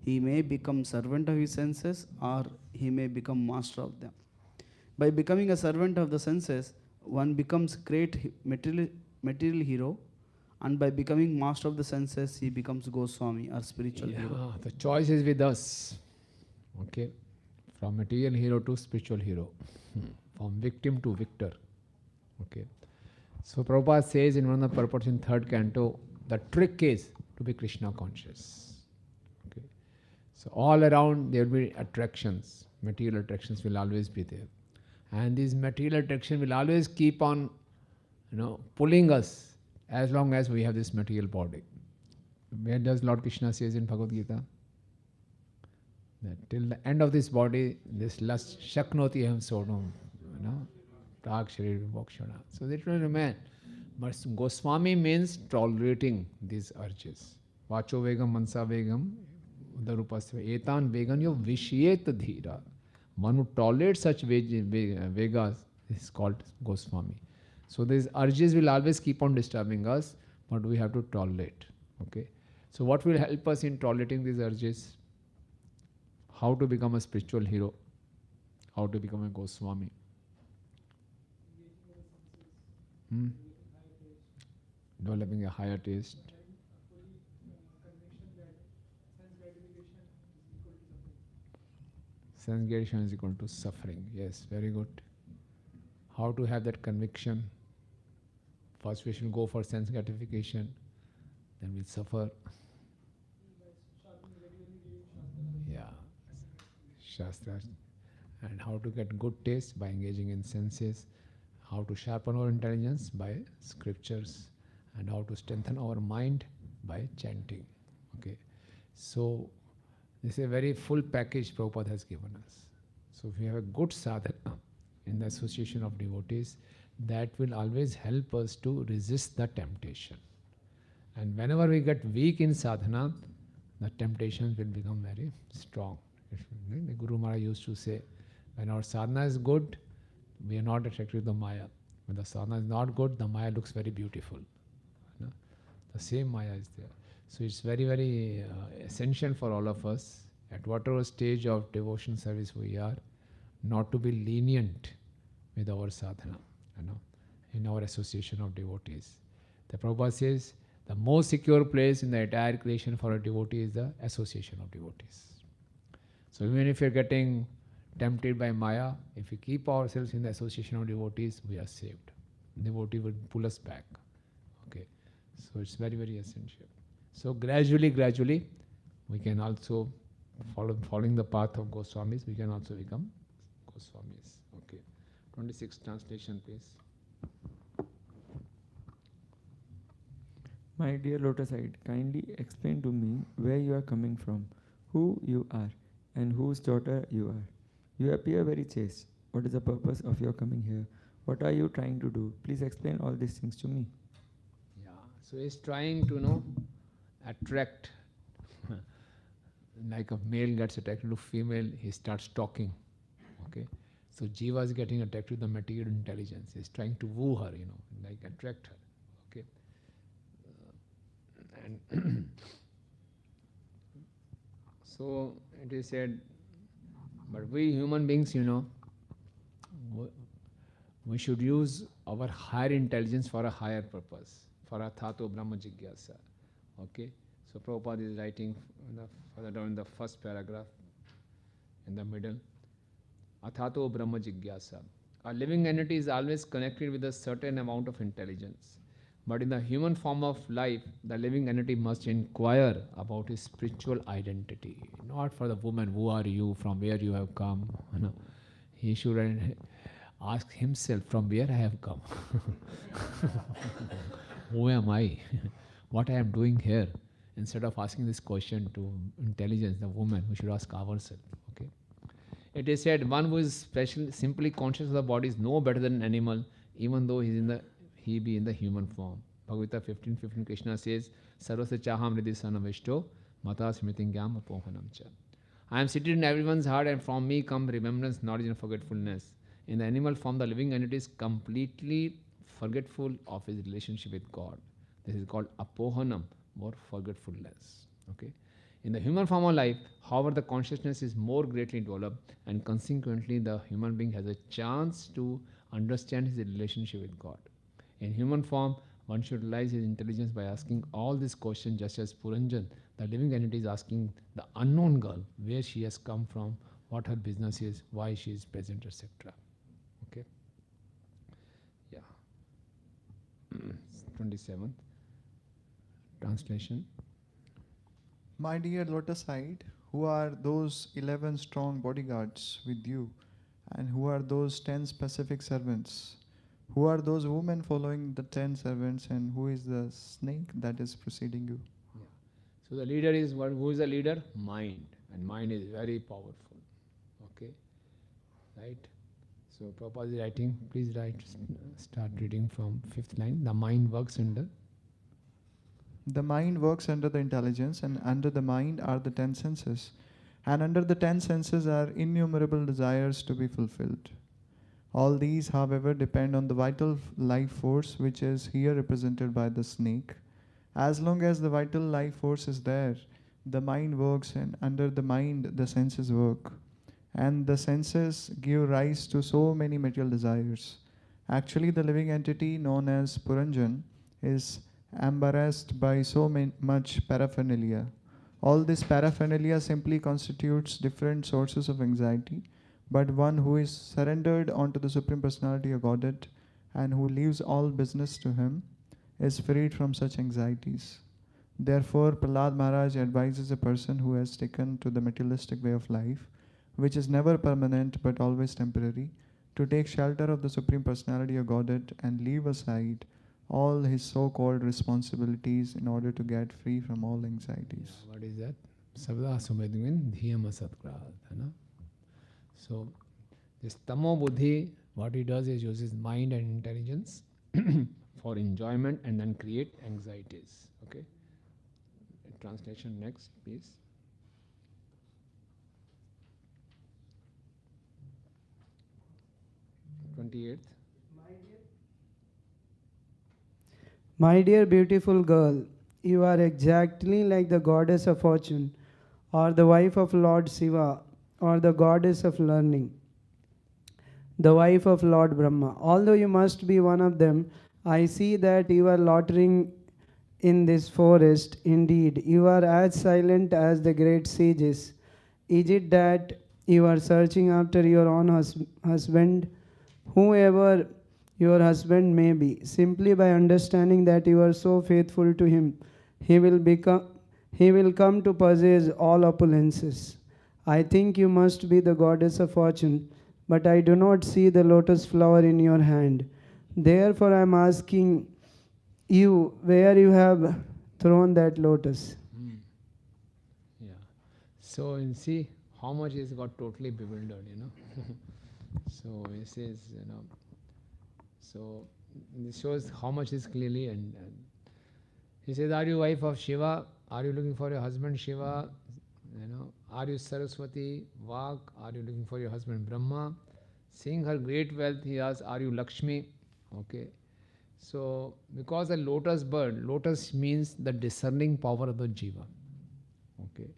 He may become servant of his senses or he may become master of them. By becoming a servant of the senses, one becomes great material hero, and by becoming master of the senses, he becomes Goswami or spiritual hero. The choice is with us. Okay. From material hero to spiritual hero. From victim to victor. Okay. So Prabhupada says in one of the purports in 3rd canto, the trick is to be Krishna conscious. Okay. So all around there will be attractions. Material attractions will always be there. And this material attraction will always keep on, pulling us as long as we have this material body. Where does Lord Krishna says in Bhagavad Gita? That till the end of this body, this lust, shaknoti ham sodam, prag sharir vimokshana. So that will remain. But Goswami means tolerating these urges. Vacho vegam, mansa vegam, udarupasya, etan vegan yo vishyet dhira. One who tolerates such vegas is called Goswami. So these urges will always keep on disturbing us, but we have to tolerate. Okay. So what will help us in tolerating these urges? How to become a spiritual hero? How to become a Goswami? Developing a higher taste. Sense gratification is equal to suffering. Yes, very good. How to have that conviction? First we should go for sense gratification, then we'll suffer. Yeah, Shastras. And how to get good taste? By engaging in senses. How to sharpen our intelligence? By scriptures. And how to strengthen our mind? By chanting. Okay. So this is a very full package Prabhupada has given us. So if we have a good sadhana in the association of devotees, that will always help us to resist the temptation. And whenever we get weak in sadhana, the temptations will become very strong. The Guru Maharaj used to say, when our sadhana is good, we are not attracted to the Maya. When the sadhana is not good, the Maya looks very beautiful. The same Maya is there. So it's very, very essential for all of us, at whatever stage of devotion service we are, not to be lenient with our sadhana, in our association of devotees. The Prabhupada says, the most secure place in the entire creation for a devotee is the association of devotees. So even if you're getting tempted by Maya, if we keep ourselves in the association of devotees, we are saved. Devotee will pull us back. Okay. So it's very, very essential. So gradually, we can also, following the path of Goswamis, we can also become Goswamis. Okay. 26 translation, please. My dear Lotusite, kindly explain to me where you are coming from, who you are, and whose daughter you are. You appear very chaste. What is the purpose of your coming here? What are you trying to do? Please explain all these things to me. Yeah, so he's trying to attract. Like a male gets attracted to female, he starts talking. Okay, so Jiva is getting attracted to the material intelligence. He's trying to woo her, like attract her. Okay, and so it is said, but we human beings, we should use our higher intelligence for a higher purpose, for a Thato Brahma Jigyasa. Okay, so Prabhupada is writing further down in the first paragraph, in the middle, Athato Brahma Jigyasa. A living entity is always connected with a certain amount of intelligence. But in the human form of life, the living entity must inquire about his spiritual identity. Not for the woman, who are you, from where you have come. He should ask himself, from where I have come. Who am I? What I am doing here? Instead of asking this question to intelligence, the woman, we should ask ourselves. Okay. It is said, one who is simply conscious of the body is no better than an animal, even though he be in the human form. Bhagavad Gita 15:15, Krishna says, Sarvasya chaham ridhi sanavishto mata smritingyam apohanam cha. I am seated in everyone's heart, and from me come remembrance, knowledge and forgetfulness. In the animal form, the living entity is completely forgetful of his relationship with God. This is called apohanam, or forgetfulness. Okay. In the human form of life, however, the consciousness is more greatly developed, and consequently the human being has a chance to understand his relationship with God. In human form, one should realize his intelligence by asking all these questions, just as Puranjan, the living entity, is asking the unknown girl where she has come from, what her business is, why she is present, etc. Okay. Yeah. 27th. Translation. My dear Lotusite, who are those 11 strong bodyguards with you, and who are those 10 specific servants? Who are those women following the 10 servants, and who is the snake that is preceding you? Yeah. So the leader is what? Who is the leader? Mind, and mind is very powerful. Okay, right? So Prabhupada is writing. Please start reading from 5th line. The mind works under. The mind works under the intelligence, and under the mind are the 10 senses. And under the 10 senses are innumerable desires to be fulfilled. All these, however, depend on the vital life force, which is here represented by the snake. As long as the vital life force is there, the mind works, and under the mind, the senses work. And the senses give rise to so many material desires. Actually, the living entity known as Puranjan is embarrassed by so much paraphernalia. All this paraphernalia simply constitutes different sources of anxiety, but one who is surrendered onto the Supreme Personality of Godhead and who leaves all business to him is freed from such anxieties. Therefore, Prahlad Maharaj advises a person who has taken to the materialistic way of life, which is never permanent but always temporary, to take shelter of the Supreme Personality of Godhead and leave aside all his so-called responsibilities in order to get free from all anxieties. Yeah, what is that? Sabda sumedvin dhiyama satkrata. So this tamo buddhi, what he does is uses mind and intelligence for enjoyment and then create anxieties. Okay. Translation next, please. My dear beautiful girl, you are exactly like the goddess of fortune, or the wife of Lord Shiva, or the goddess of learning, the wife of Lord Brahma. Although you must be one of them, I see that you are loitering in this forest. Indeed, you are as silent as the great sages. Is it that you are searching after your own husband? Whoever your husband may be, simply by understanding that you are so faithful to him, he will come to possess all opulences. I think you must be the goddess of fortune, but I do not see the lotus flower in your hand. Therefore I am asking you where you have thrown that lotus. Yeah. So you see how much he's got totally bewildered, So he says, so this shows how much is clearly, and he says, are you wife of Shiva? Are you looking for your husband Shiva? Are you Saraswati, Vak? Are you looking for your husband Brahma? Seeing her great wealth, he asks, are you Lakshmi? Okay. So, because the lotus bird, lotus means the discerning power of the jiva. Okay.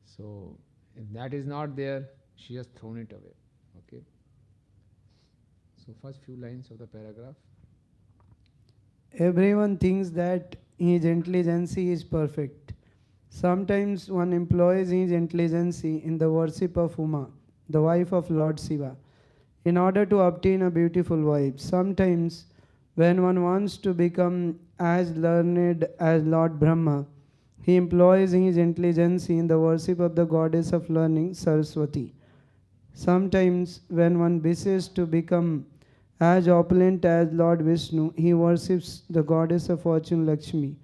So, if that is not there, she has thrown it away. Okay. So, first few lines of the paragraph. Everyone thinks that his intelligence is perfect. Sometimes one employs his intelligence in the worship of Uma, the wife of Lord Shiva, in order to obtain a beautiful wife. Sometimes, when one wants to become as learned as Lord Brahma, he employs his intelligence in the worship of the goddess of learning, Saraswati. Sometimes, when one wishes to become as opulent as Lord Vishnu, he worships the goddess of fortune, Lakshmi.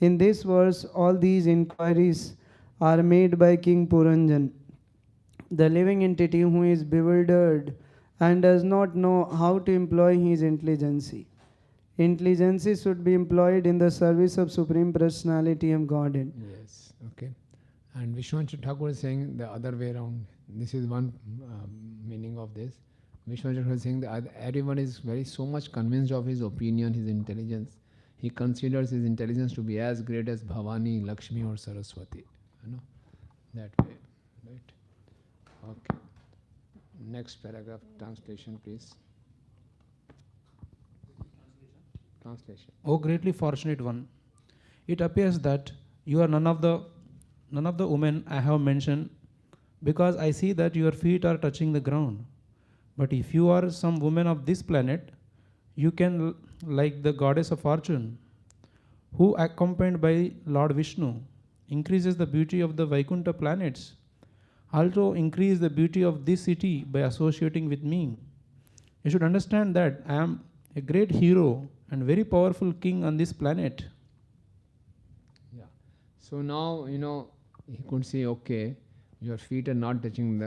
In this verse, all these inquiries are made by King Puranjan, the living entity who is bewildered and does not know how to employ his intelligence. Intelligence should be employed in the service of Supreme Personality of Godhead. Yes, okay. And Vishwanath Thakur is saying the other way around. This is one meaning of this. Vishwanath Thakur is saying that everyone is so much convinced of his opinion, his intelligence. He considers his intelligence to be as great as Bhavani, Lakshmi or Saraswati. That way. Right? Okay. Next paragraph, translation please. Translation. O greatly fortunate one, it appears that you are none of the women I have mentioned, because I see that your feet are touching the ground. But if you are some woman of this planet, you can, like the goddess of fortune, who accompanied by Lord Vishnu, increases the beauty of the Vaikuntha planets, also increase the beauty of this city by associating with me. You should understand that I am a great hero and very powerful king on this planet. Yeah. So now, he could say, okay, your feet are not touching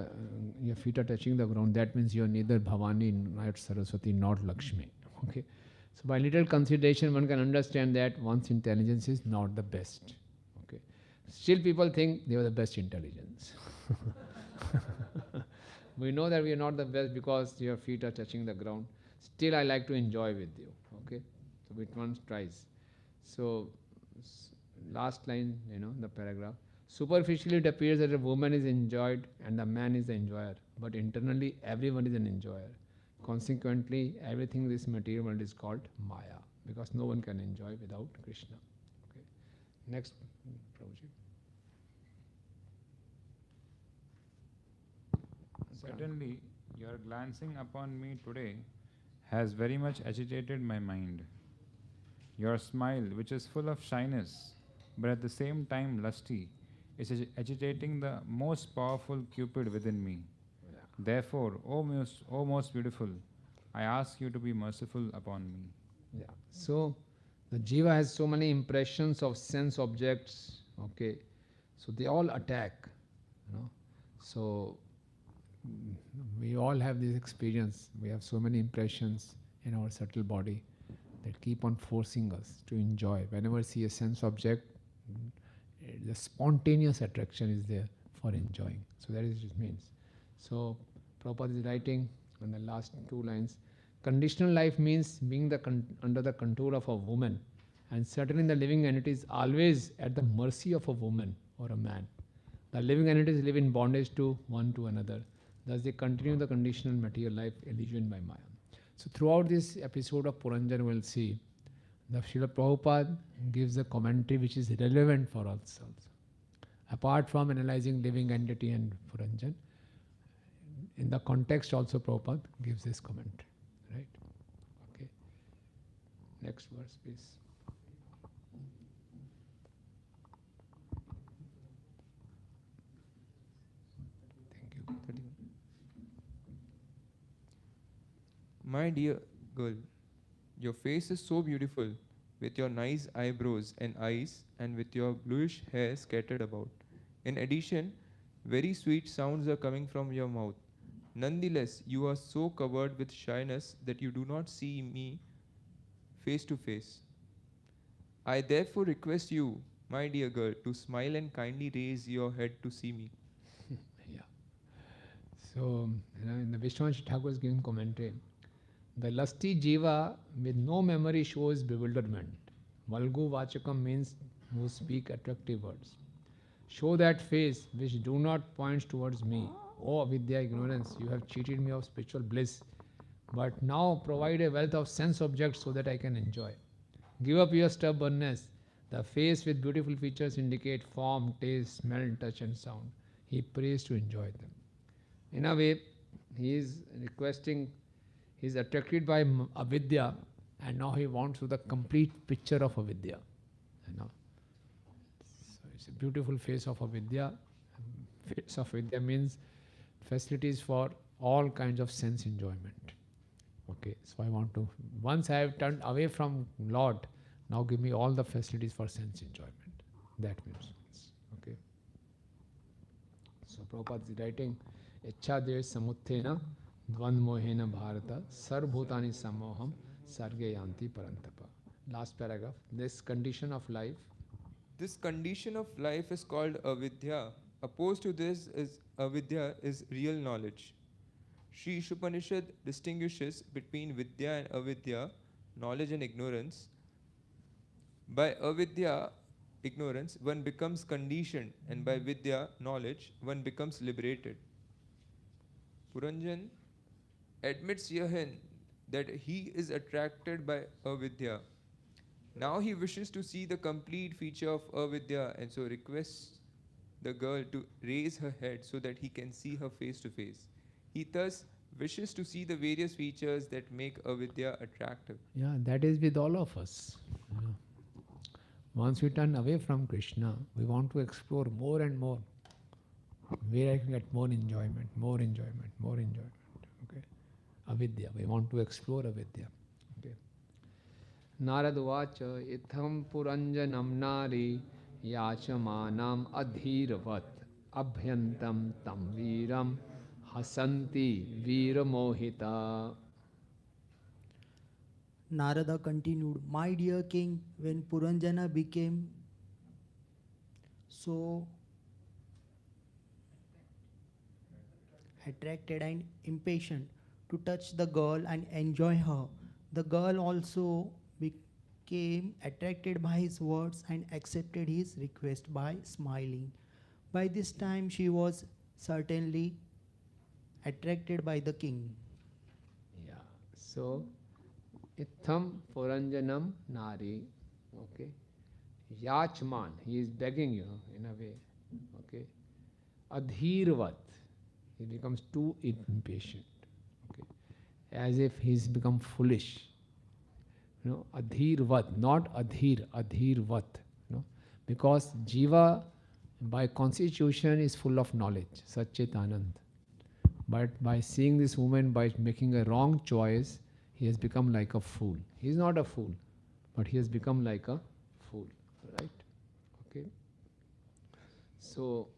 your feet are touching the ground. That means you are neither Bhavani, nor Saraswati, nor Lakshmi. Okay. So by little consideration, one can understand that one's intelligence is not the best. Okay. Still people think they are the best intelligence. We know that we are not the best because your feet are touching the ground. Still I like to enjoy with you. Okay. So which one tries. So last line, the paragraph. Superficially it appears that a woman is enjoyed and the man is the enjoyer. But internally everyone is an enjoyer. Consequently, everything in this material world is called Maya, because no one can enjoy without Krishna. Okay. Next, Prabhuji. Certainly, your glancing upon me today has very much agitated my mind. Your smile, which is full of shyness, but at the same time lusty, is agitating the most powerful Cupid within me. Therefore, O most beautiful, I ask you to be merciful upon me. Yeah. So, the jiva has so many impressions of sense objects. Okay. So they all attack. So we all have this experience. We have so many impressions in our subtle body that keep on forcing us to enjoy. Whenever we see a sense object, the spontaneous attraction is there for enjoying. So that is what it means. So Prabhupada is writing on the last two lines, conditional life means being under the control of a woman, and certainly the living entity is always at the mercy of a woman or a man. The living entities live in bondage to one to another. Thus they continue the conditional material life illusioned by Maya. So throughout this episode of Puranjan, we'll see the Srila Prabhupada gives a commentary which is relevant for us also. Apart from analyzing living entity and Puranjan, in the context also Prabhupada gives this commentary. Right? Okay. Next verse, please. Thank you. 31. My dear girl, your face is so beautiful, with your nice eyebrows and eyes, and with your bluish hair scattered about. In addition, Very sweet sounds are coming from your mouth. Nonetheless, you are so covered with shyness that you do not see me face to face. I therefore request you, my dear girl, to smile and kindly raise your head to see me. Yeah. So, in the Vishwanath Thakur is giving commentary. The lusty jiva with no memory shows bewilderment. Valgu vachakam means who speak attractive words. Show that face which do not point towards me. Oh, avidya, ignorance, you have cheated me of spiritual bliss. But now provide a wealth of sense objects so that I can enjoy. Give up your stubbornness. The face with beautiful features indicate form, taste, smell, touch and sound. He prays to enjoy them. In a way, he is requesting, he is attracted by avidya, and now he wants the complete picture of avidya. You know? So it's a beautiful face of avidya. Face of avidya means facilities for all kinds of sense enjoyment. Okay, so I want to, once I have turned away from Lord, now give me all the facilities for sense enjoyment. That means, okay. So Prabhupada is writing, Ichha dev samuthena dvand mohena bharata sarvbhutani samoham sarge yanti parantapa. Last paragraph. This condition of life. This condition of life is called avidya. Opposed to this is avidya is real knowledge. Sri Ishopanishad distinguishes between vidya and avidya, knowledge and ignorance. By avidya, ignorance, one becomes conditioned, and by vidya, knowledge, one becomes liberated. Puranjan admits herein that he is attracted by avidya. Now he wishes to see the complete feature of avidya, and so requests the girl to raise her head so that he can see her face to face. He thus wishes to see the various features that make avidya attractive. Yeah, that is with all of us. Yeah. Once we turn away from Krishna, we want to explore more and more. Where I can get more enjoyment, more enjoyment, more enjoyment. Okay. Avidya. We want to explore avidya. Okay. Narad vacha itham puranjanam nari yachamanam adhiravat abhyantam tam viram hasanti viramohita. Narada continued, my dear king, when Puranjana became so attracted and impatient to touch the girl and enjoy her, the girl also became attracted by his words and accepted his request by smiling. By this time, she was certainly attracted by the king. Yeah. So, Itham Puranjanam Nari. Okay. Yachman. He is begging you in a way. Okay. Adhirvat. He becomes too impatient. Okay. As if he's become foolish. You know, adhirvat, not adhir, adhirvat. You know, because jiva by constitution is full of knowledge, Satchit Anand. But by seeing this woman, by making a wrong choice, he has become like a fool. He is not a fool, but he has become like a fool. Right? Okay. So,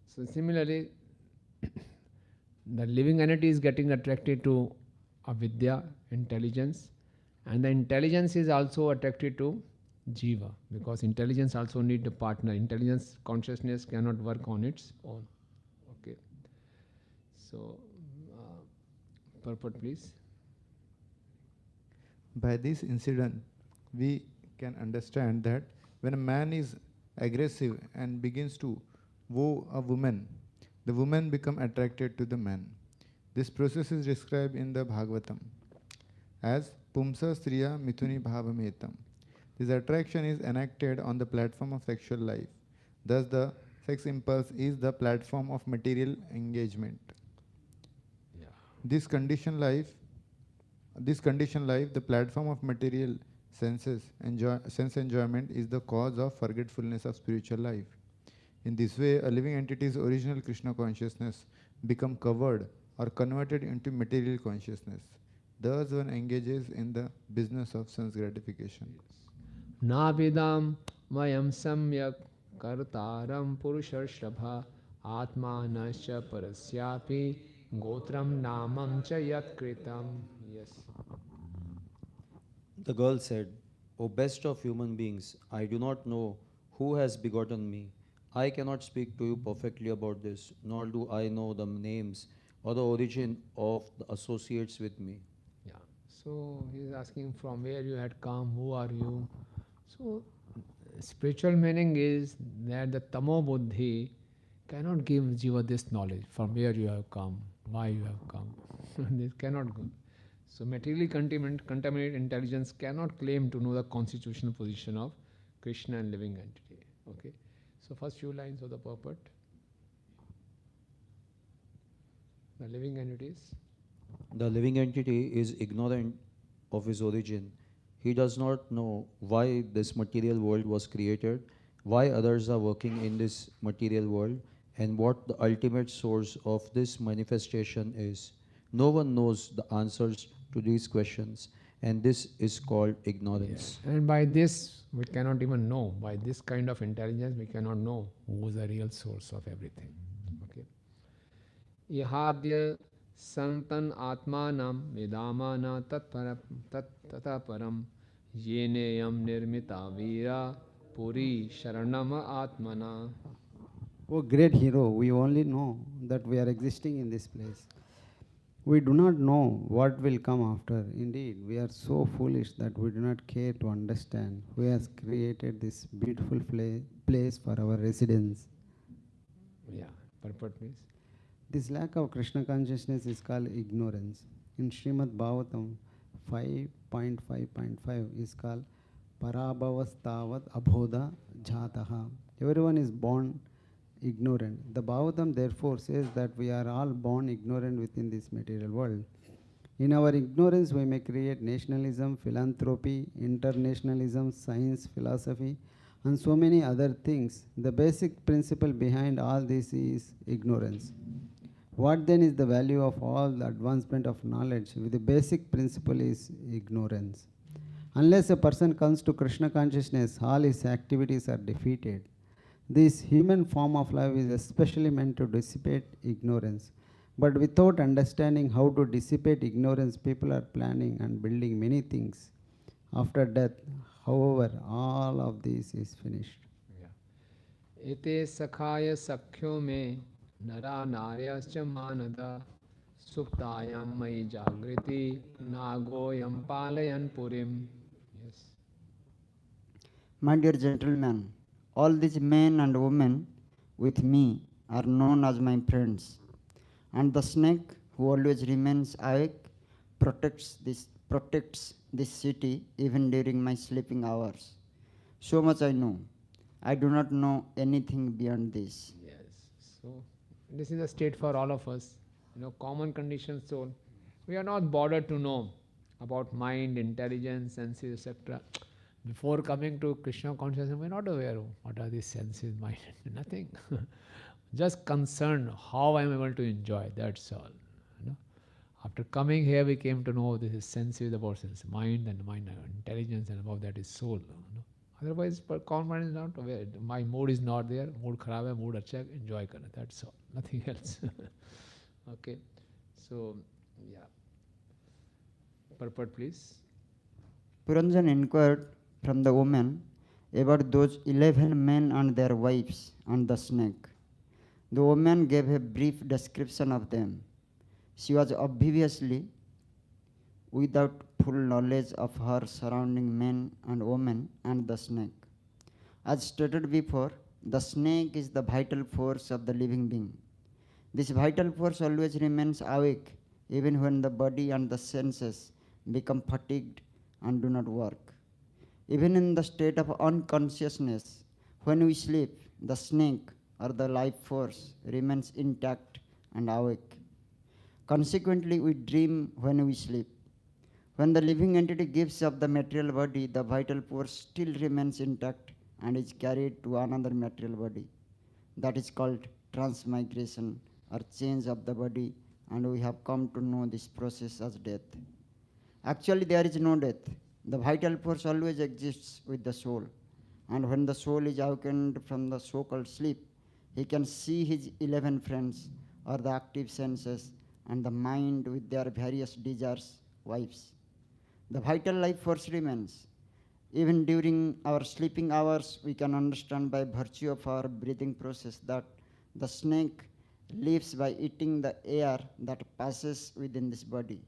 so similarly, the living entity is getting attracted to avidya, intelligence, and the intelligence is also attracted to jiva, because intelligence also needs a partner. Intelligence, consciousness cannot work on its own. Okay. So, purport please. By this incident, we can understand that when a man is aggressive and begins to woo a woman, the woman becomes attracted to the man. This process is described in the Bhagavatam as Pumsa Striya Mithuni Bhavametam. This attraction is enacted on the platform of sexual life. Thus, the sex impulse is the platform of material engagement. Yeah. This conditioned life, the platform of material sense enjoyment, is the cause of forgetfulness of spiritual life. In this way, a living entity's original Krishna consciousness become covered or converted into material consciousness. Thus, one engages in the business of sense gratification. Navidam mayam samyak Kartaram Purushashrabha Atmanascha Parasyapi Gotram Namam Cha Yat Kritam. Yes. The girl said, O best of human beings, I do not know who has begotten me. I cannot speak to you perfectly about this, nor do I know the names or the origin of the associates with me. Yeah. So he is asking from where you had come, who are you? So spiritual meaning is that the Tamo Buddhi cannot give Jiva this knowledge from where you have come, why you have come. This cannot go. So materially contaminated intelligence cannot claim to know the constitutional position of Krishna and living entity. Okay. So first few lines of the purport. The living entities. The living entity is ignorant of his origin. He does not know why this material world was created, why others are working in this material world, and what the ultimate source of this manifestation is. No one knows the answers to these questions, and this is called ignorance. Yeah. And by this, we cannot even know. By this kind of intelligence, we cannot know who is the real source of everything. Okay. Ihadya santan atmanam vidamana tata param yeneyam nirmita vira puri sharanama atmana. Oh great hero, we only know that we are existing in this place. We do not know what will come after. Indeed, we are so foolish that we do not care to understand who has created this beautiful place for our residence. Yeah, purport please. This lack of Krishna consciousness is called ignorance. In Srimad Bhagavatam 5.5.5 is called Parabhavastavat Abhoda Jataha. Everyone is born ignorant. The Bhagavatam therefore says that we are all born ignorant within this material world. In our ignorance, we may create nationalism, philanthropy, internationalism, science, philosophy, and so many other things. The basic principle behind all this is ignorance. What then is the value of all the advancement of knowledge if the basic principle is ignorance? Unless a person comes to Krishna consciousness, all his activities are defeated. This human form of life is especially meant to dissipate ignorance. But without understanding how to dissipate ignorance, people are planning and building many things. After death, however, all of this is finished. Ite sakhaya sakhyo me nara naryascha manada suptayam mai jagriti nagoyam palayan purim. Yes. My dear gentlemen, all these men and women with me are known as my friends. And the snake, who always remains awake, protects this city even during my sleeping hours. So much I know. I do not know anything beyond this. Yes. So this is a state for all of us. Common condition soul. We are not bothered to know about mind, intelligence, senses, etc. Before coming to Krishna consciousness, we are not aware of what are these senses, mind, nothing. Just concerned how I am able to enjoy, that's all. After coming here, we came to know this is senses about sense, mind and mind, intelligence, and above that is soul. Otherwise, common mind is not aware. My mood is not there. Mood kharab hai, mood acha hai, enjoy karna. That's all. Nothing else. Okay. So, yeah. Purport, please. Puranjan inquired from the woman about those 11 men and their wives and the snake. The woman gave a brief description of them. She was obviously without full knowledge of her surrounding men and women and the snake. As stated before, the snake is the vital force of the living being. This vital force always remains awake even when the body and the senses become fatigued and do not work. Even in the state of unconsciousness, when we sleep, the snake or the life force remains intact and awake. Consequently, we dream when we sleep. When the living entity gives up the material body, the vital force still remains intact and is carried to another material body. That is called transmigration or change of the body, and we have come to know this process as death. Actually, there is no death. The vital force always exists with the soul. And when the soul is awakened from the so-called sleep, he can see his 11 friends or the active senses and the mind with their various desires, wives. The vital life force remains. Even during our sleeping hours, we can understand by virtue of our breathing process that the snake lives by eating the air that passes within this body.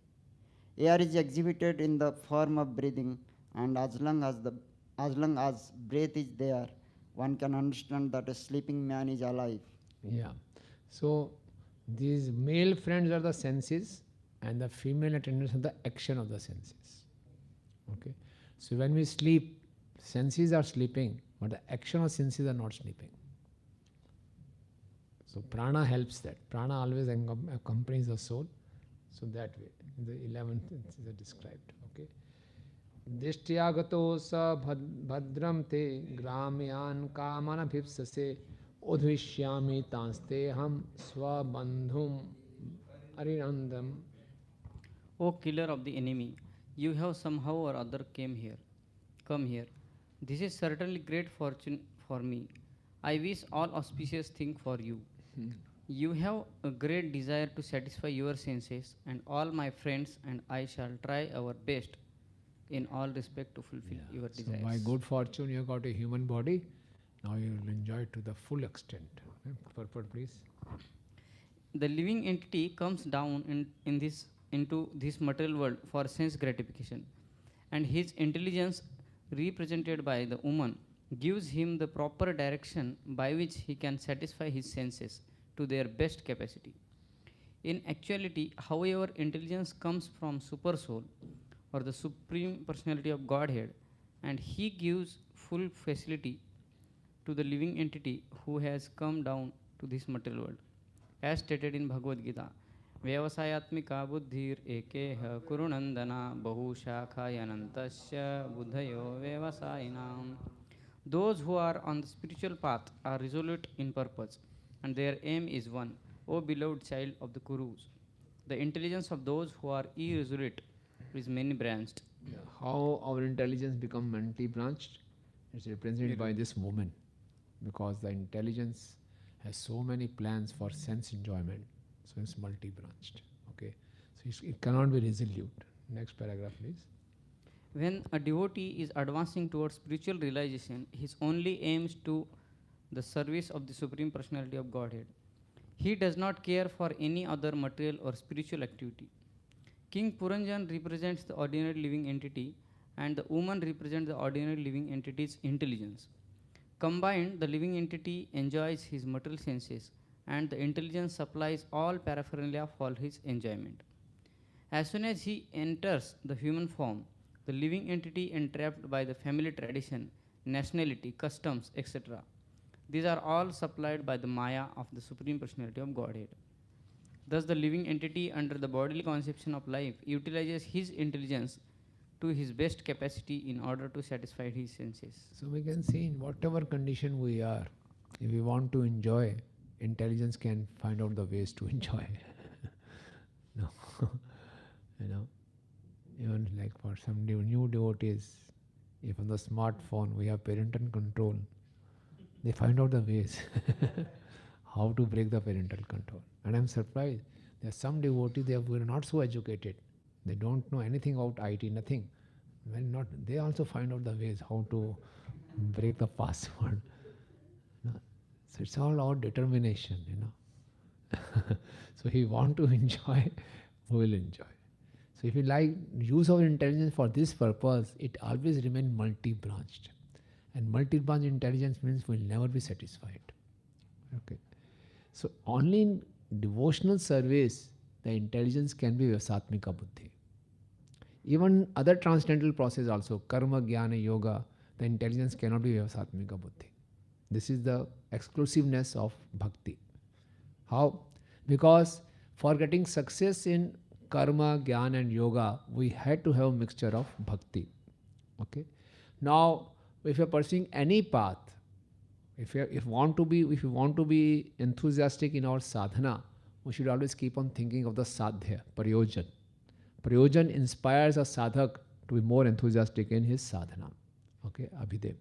Air is exhibited in the form of breathing, and as long as breath is there, one can understand that a sleeping man is alive. Yeah. So these male friends are the senses and the female attendants are the action of the senses. Okay. So when we sleep, senses are sleeping, but the action of senses are not sleeping. So prana helps that. Prana always accompanies the soul. So that way, the 11th senses are described. Okay. Dishyagato sa bhadram te gramyan kamana bhipsase udvishyami tanste ham swabandhum arinandam. O killer of the enemy, you have somehow or other come here. This is certainly great fortune for me. I wish all auspicious thing for you. You have a great desire to satisfy your senses, and all my friends and I shall try our best in all respect to fulfill your So desires. by good fortune, you got a human body. Now you will enjoy it to the full extent. Okay? Purport, please. The living entity comes down into this material world for sense gratification, and his intelligence, represented by the woman, gives him the proper direction by which he can satisfy his senses to their best capacity. In actuality, however, intelligence comes from super soul or the supreme personality of Godhead, and he gives full facility to the living entity who has come down to this material world. As stated in Bhagavad Gita, Vyavasayatmika buddhir ekeha kurunandana bahushakhaya buddhayo vyavasayinam. Those who are on the spiritual path are resolute in purpose, and their aim is one. O beloved child of the Kurus, the intelligence of those who are irresolute is many branched. How our intelligence become multi-branched? It's represented by this woman, because the intelligence has so many plans for sense enjoyment, so it's multi-branched. Okay, so it cannot be resolute. Next paragraph, please. When a devotee is advancing towards spiritual realization, his only aims to the service of the Supreme Personality of Godhead. He does not care for any other material or spiritual activity. King Puranjan represents the ordinary living entity, and the woman represents the ordinary living entity's intelligence. Combined, the living entity enjoys his material senses, and the intelligence supplies all paraphernalia for his enjoyment. As soon as he enters the human form, the living entity entrapped by the family tradition, nationality, customs, etc. These are all supplied by the Maya of the Supreme Personality of Godhead. Thus, the living entity, under the bodily conception of life, utilizes his intelligence to his best capacity in order to satisfy his senses. So we can see in whatever condition we are, if we want to enjoy, intelligence can find out the ways to enjoy. No, even like for some new devotees, if on the smartphone we have parental control, they find out the ways how to break the parental control. And I'm surprised, there are some devotees, they were not so educated. They don't know anything about IT, nothing. They also find out the ways how to break the password. So it's all our determination, So if we want to enjoy, we will enjoy. So if you like use our intelligence for this purpose, it always remains multi-branched. And multi-branch intelligence means we'll never be satisfied. Okay. So only in devotional service, the intelligence can be Vyasatmika Buddhi. Even other transcendental process also, karma, jnana, yoga, the intelligence cannot be Vyasatmika Buddhi. This is the exclusiveness of bhakti. How? Because for getting success in karma, jnana and yoga, we had to have a mixture of bhakti. Okay. Now, if you are pursuing any path, if you want to be enthusiastic in our sadhana, we should always keep on thinking of the sadhya, prayojan. Prayojan inspires a sadhak to be more enthusiastic in his sadhana. Okay, abhidev.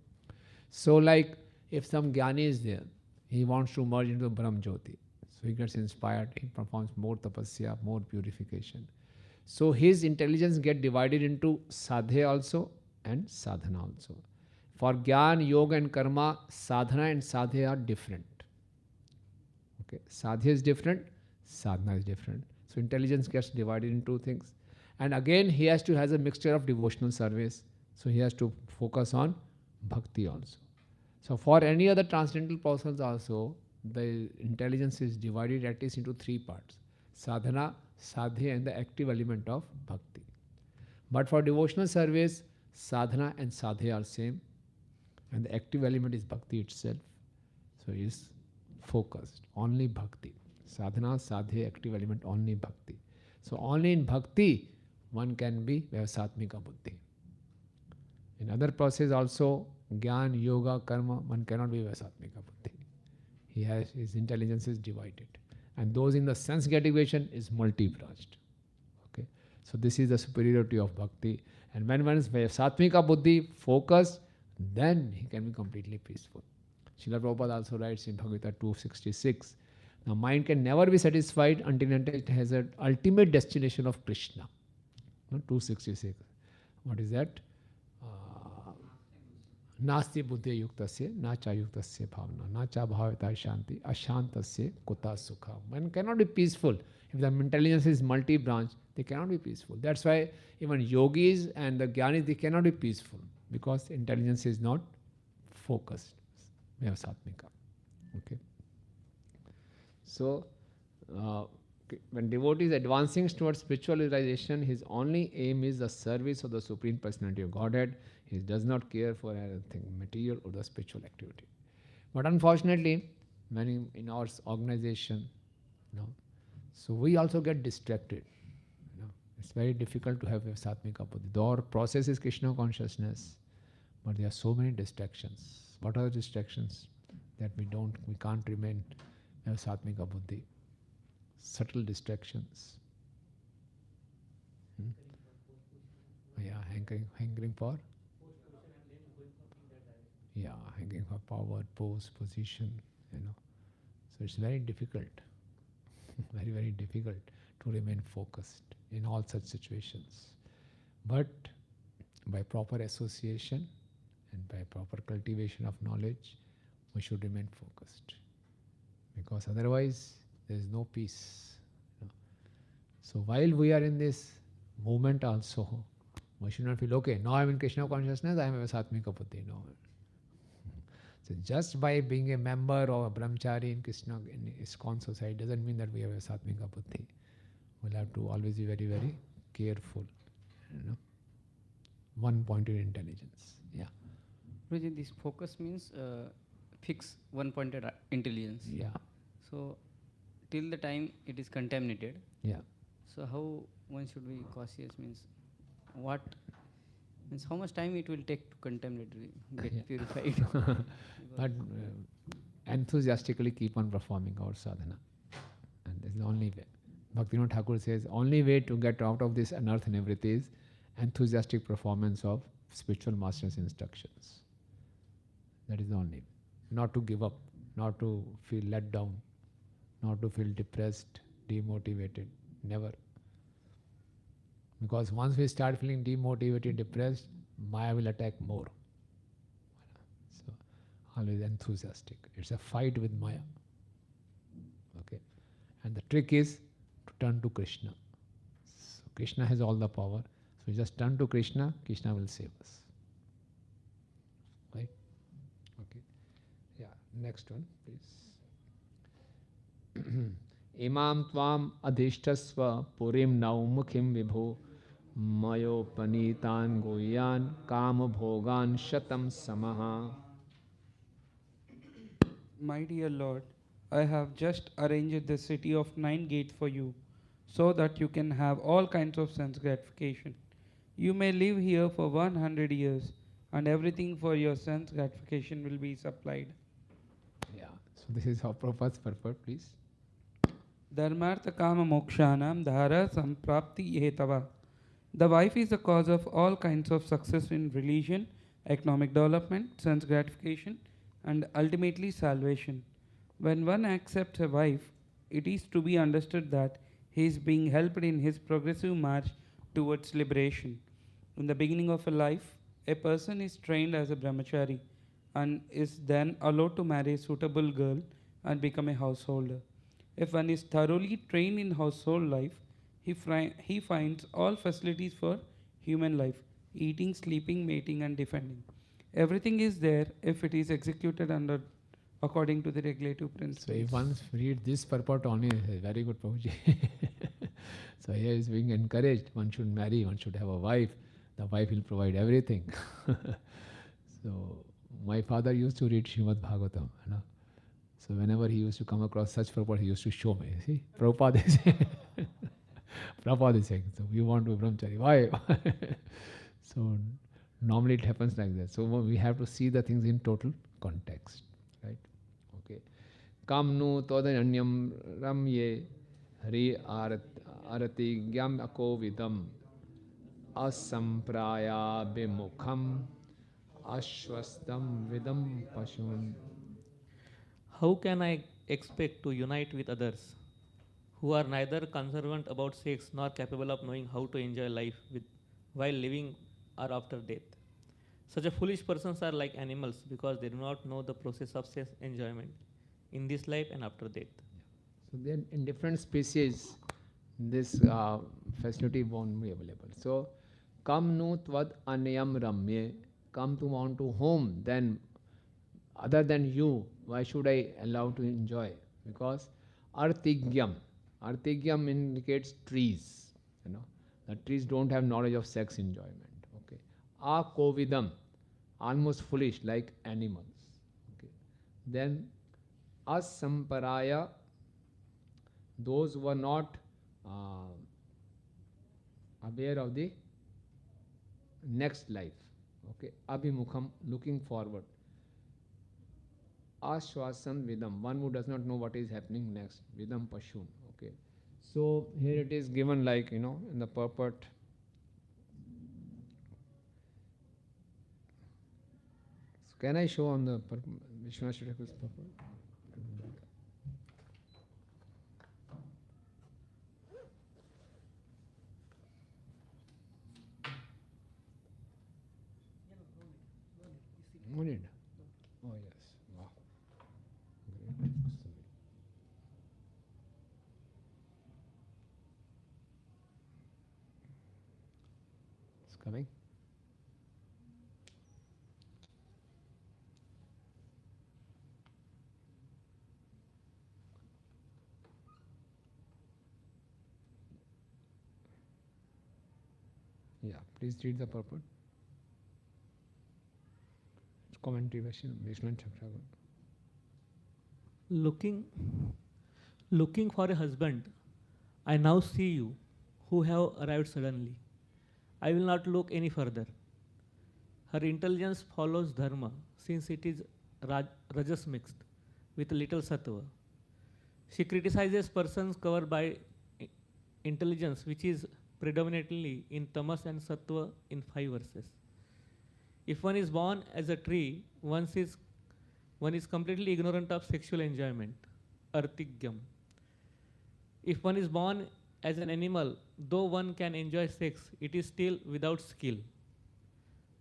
So like if some Jnani is there, he wants to merge into Brahm Jyoti. So he gets inspired, he performs more tapasya, more purification. So his intelligence get divided into sadhya also and sadhana also. For Gyan, Yoga and Karma, sadhana and sadhya are different. Okay, sadhya is different, sadhana is different. So intelligence gets divided into two things. And again, he has a mixture of devotional service. So he has to focus on bhakti also. So for any other transcendental persons also, the intelligence is divided at least into three parts: sadhana, sadhya, and the active element of bhakti. But for devotional service, sadhana and sadhya are same, and the active element is bhakti itself. So he is focused, only bhakti. Sadhana, sadhya, active element, only bhakti. So only in bhakti one can be Vyavasatmika buddhi. In other process also, Gyan, Yoga, Karma, one cannot be Vyavasatmika buddhi. His intelligence is divided. And those in the sense gratification is multi-branched. Okay. So this is the superiority of bhakti. And when one is Vyavasatmika buddhi focused, then he can be completely peaceful. Srila Prabhupada also writes in Bhagavad Gita 266, the mind can never be satisfied until it has an ultimate destination of Krishna. 266. What is that? Nasti buddhi yuktasya, nacha yuktasya bhavana, nacha bhavata shanti, ashantasya kuta sukha. One cannot be peaceful. If the intelligence is multi-branch, they cannot be peaceful. That's why even yogis and the jnanis, they cannot be peaceful because intelligence is not focused. Vyavasatmika. Okay. So, when devotee is advancing towards spiritual realization, his only aim is the service of the Supreme Personality of Godhead. He does not care for anything material or the spiritual activity. But unfortunately, many in our organization, so we also get distracted. It's very difficult to have a Satmika buddhi. The our process is Krishna consciousness, but there are so many distractions. What are the distractions? That we can't remain a Satmika buddhi. Subtle distractions. Yeah, hankering for? Yeah, hankering for power, pose, position, So it's very difficult, very, very difficult to remain focused in all such situations. But by proper association and by proper cultivation of knowledge, we should remain focused. Because otherwise, there is no peace. So while we are in this movement also, we should not feel, okay, now I'm in Krishna consciousness, I am a Satmika buddhi. No. So just by being a member or a brahmachari in Krishna, in ISKCON society, doesn't mean that we have a Satmika buddhi. We'll have to always be very, very careful. One-pointed intelligence. Yeah. Prabhuji, this focus means fix one-pointed intelligence. Yeah. So till the time it is contaminated. Yeah. So how one should be cautious means how much time it will take to contaminate, get purified? But enthusiastically keep on performing our sadhana. And that's the only way. Bhaktivinoda Thakur says, only way to get out of this unearth and everything is enthusiastic performance of spiritual master's instructions. That is the only way. Not to give up, not to feel let down, not to feel depressed, demotivated. Never. Because once we start feeling demotivated, depressed, Maya will attack more. So, always enthusiastic. It's a fight with Maya. Okay. And the trick is to turn to Krishna. So Krishna has all the power. So just turn to Krishna, Krishna will save us. Right? Okay. Yeah. Next one, please. Imam tvam adhishtasva purim naumukhim vibho mayopanitan goyan kama bhogan shatam samaha. My dear Lord, I have just arranged the city of 9 gates for you, so that you can have all kinds of sense gratification. You may live here for 100 years, and everything for your sense gratification will be supplied. Yeah, so this is how Prabhupada's purport, please. Dharmartha kama mokshanam dhara samprapti hetava. The wife is the cause of all kinds of success in religion economic development, sense gratification, and ultimately salvation. When one accepts a wife, it is to be understood that he is being helped in his progressive march towards liberation. In the beginning of a life, a person is trained as a brahmachari and is then allowed to marry a suitable girl and become a householder. If one is thoroughly trained in household life, he finds all facilities for human life: eating, sleeping, mating, and defending. Everything is there if it is executed under according to the regulative So principles. if one read this purport only, very good, Prabhuji. So here is being encouraged, one should marry, one should have a wife, the wife will provide everything. So my father used to read Srimad Bhagavatam, you know. So whenever he used to come across such purport, he used to show me. See, Prabhupada is Prabhupada is saying, so we want to be brahmachari. Why? So normally it happens like that. So we have to see the things in total context, right? Okay. Kamnu todanyam ramye hari arati gyam akovidam asampraya bimukham ashwastam vidam pashun. How can I expect to unite with others who are neither concerned about sex nor capable of knowing how to enjoy life while living or after death? Such a foolish persons are like animals because they do not know the process of sex enjoyment in this life and after death. So then in different species, this facility won't be available. So, kam nu tvad anyam ramye, come to want to whom, then other than you, why should I allow to enjoy? Because artigyam indicates trees, you know. The trees don't have knowledge of sex enjoyment. Okay. Akovidam, almost foolish, like animals. Okay. Then asamparaya, those who are not aware of the next life. Okay. Abhimukham, looking forward. Ashwasan vidam, one who does not know what is happening next. Vidam pashun. Okay. So here it is given like, you know, in the purport. So can I show on the Vishwanath Thakur's purport? Wanted. Oh yes. Wow. Great. It's coming. Yeah, please read the purport. Commentary version, Vishwanath Thakur. Looking for a husband, I now see you, who have arrived suddenly. I will not look any further. Her intelligence follows dharma, since it is rajas mixed with little sattva. She criticizes persons covered by intelligence, which is predominantly in tamas and sattva in 5 verses. If one is born as a tree, one is completely ignorant of sexual enjoyment, artigyam. If one is born as an animal, though one can enjoy sex, it is still without skill,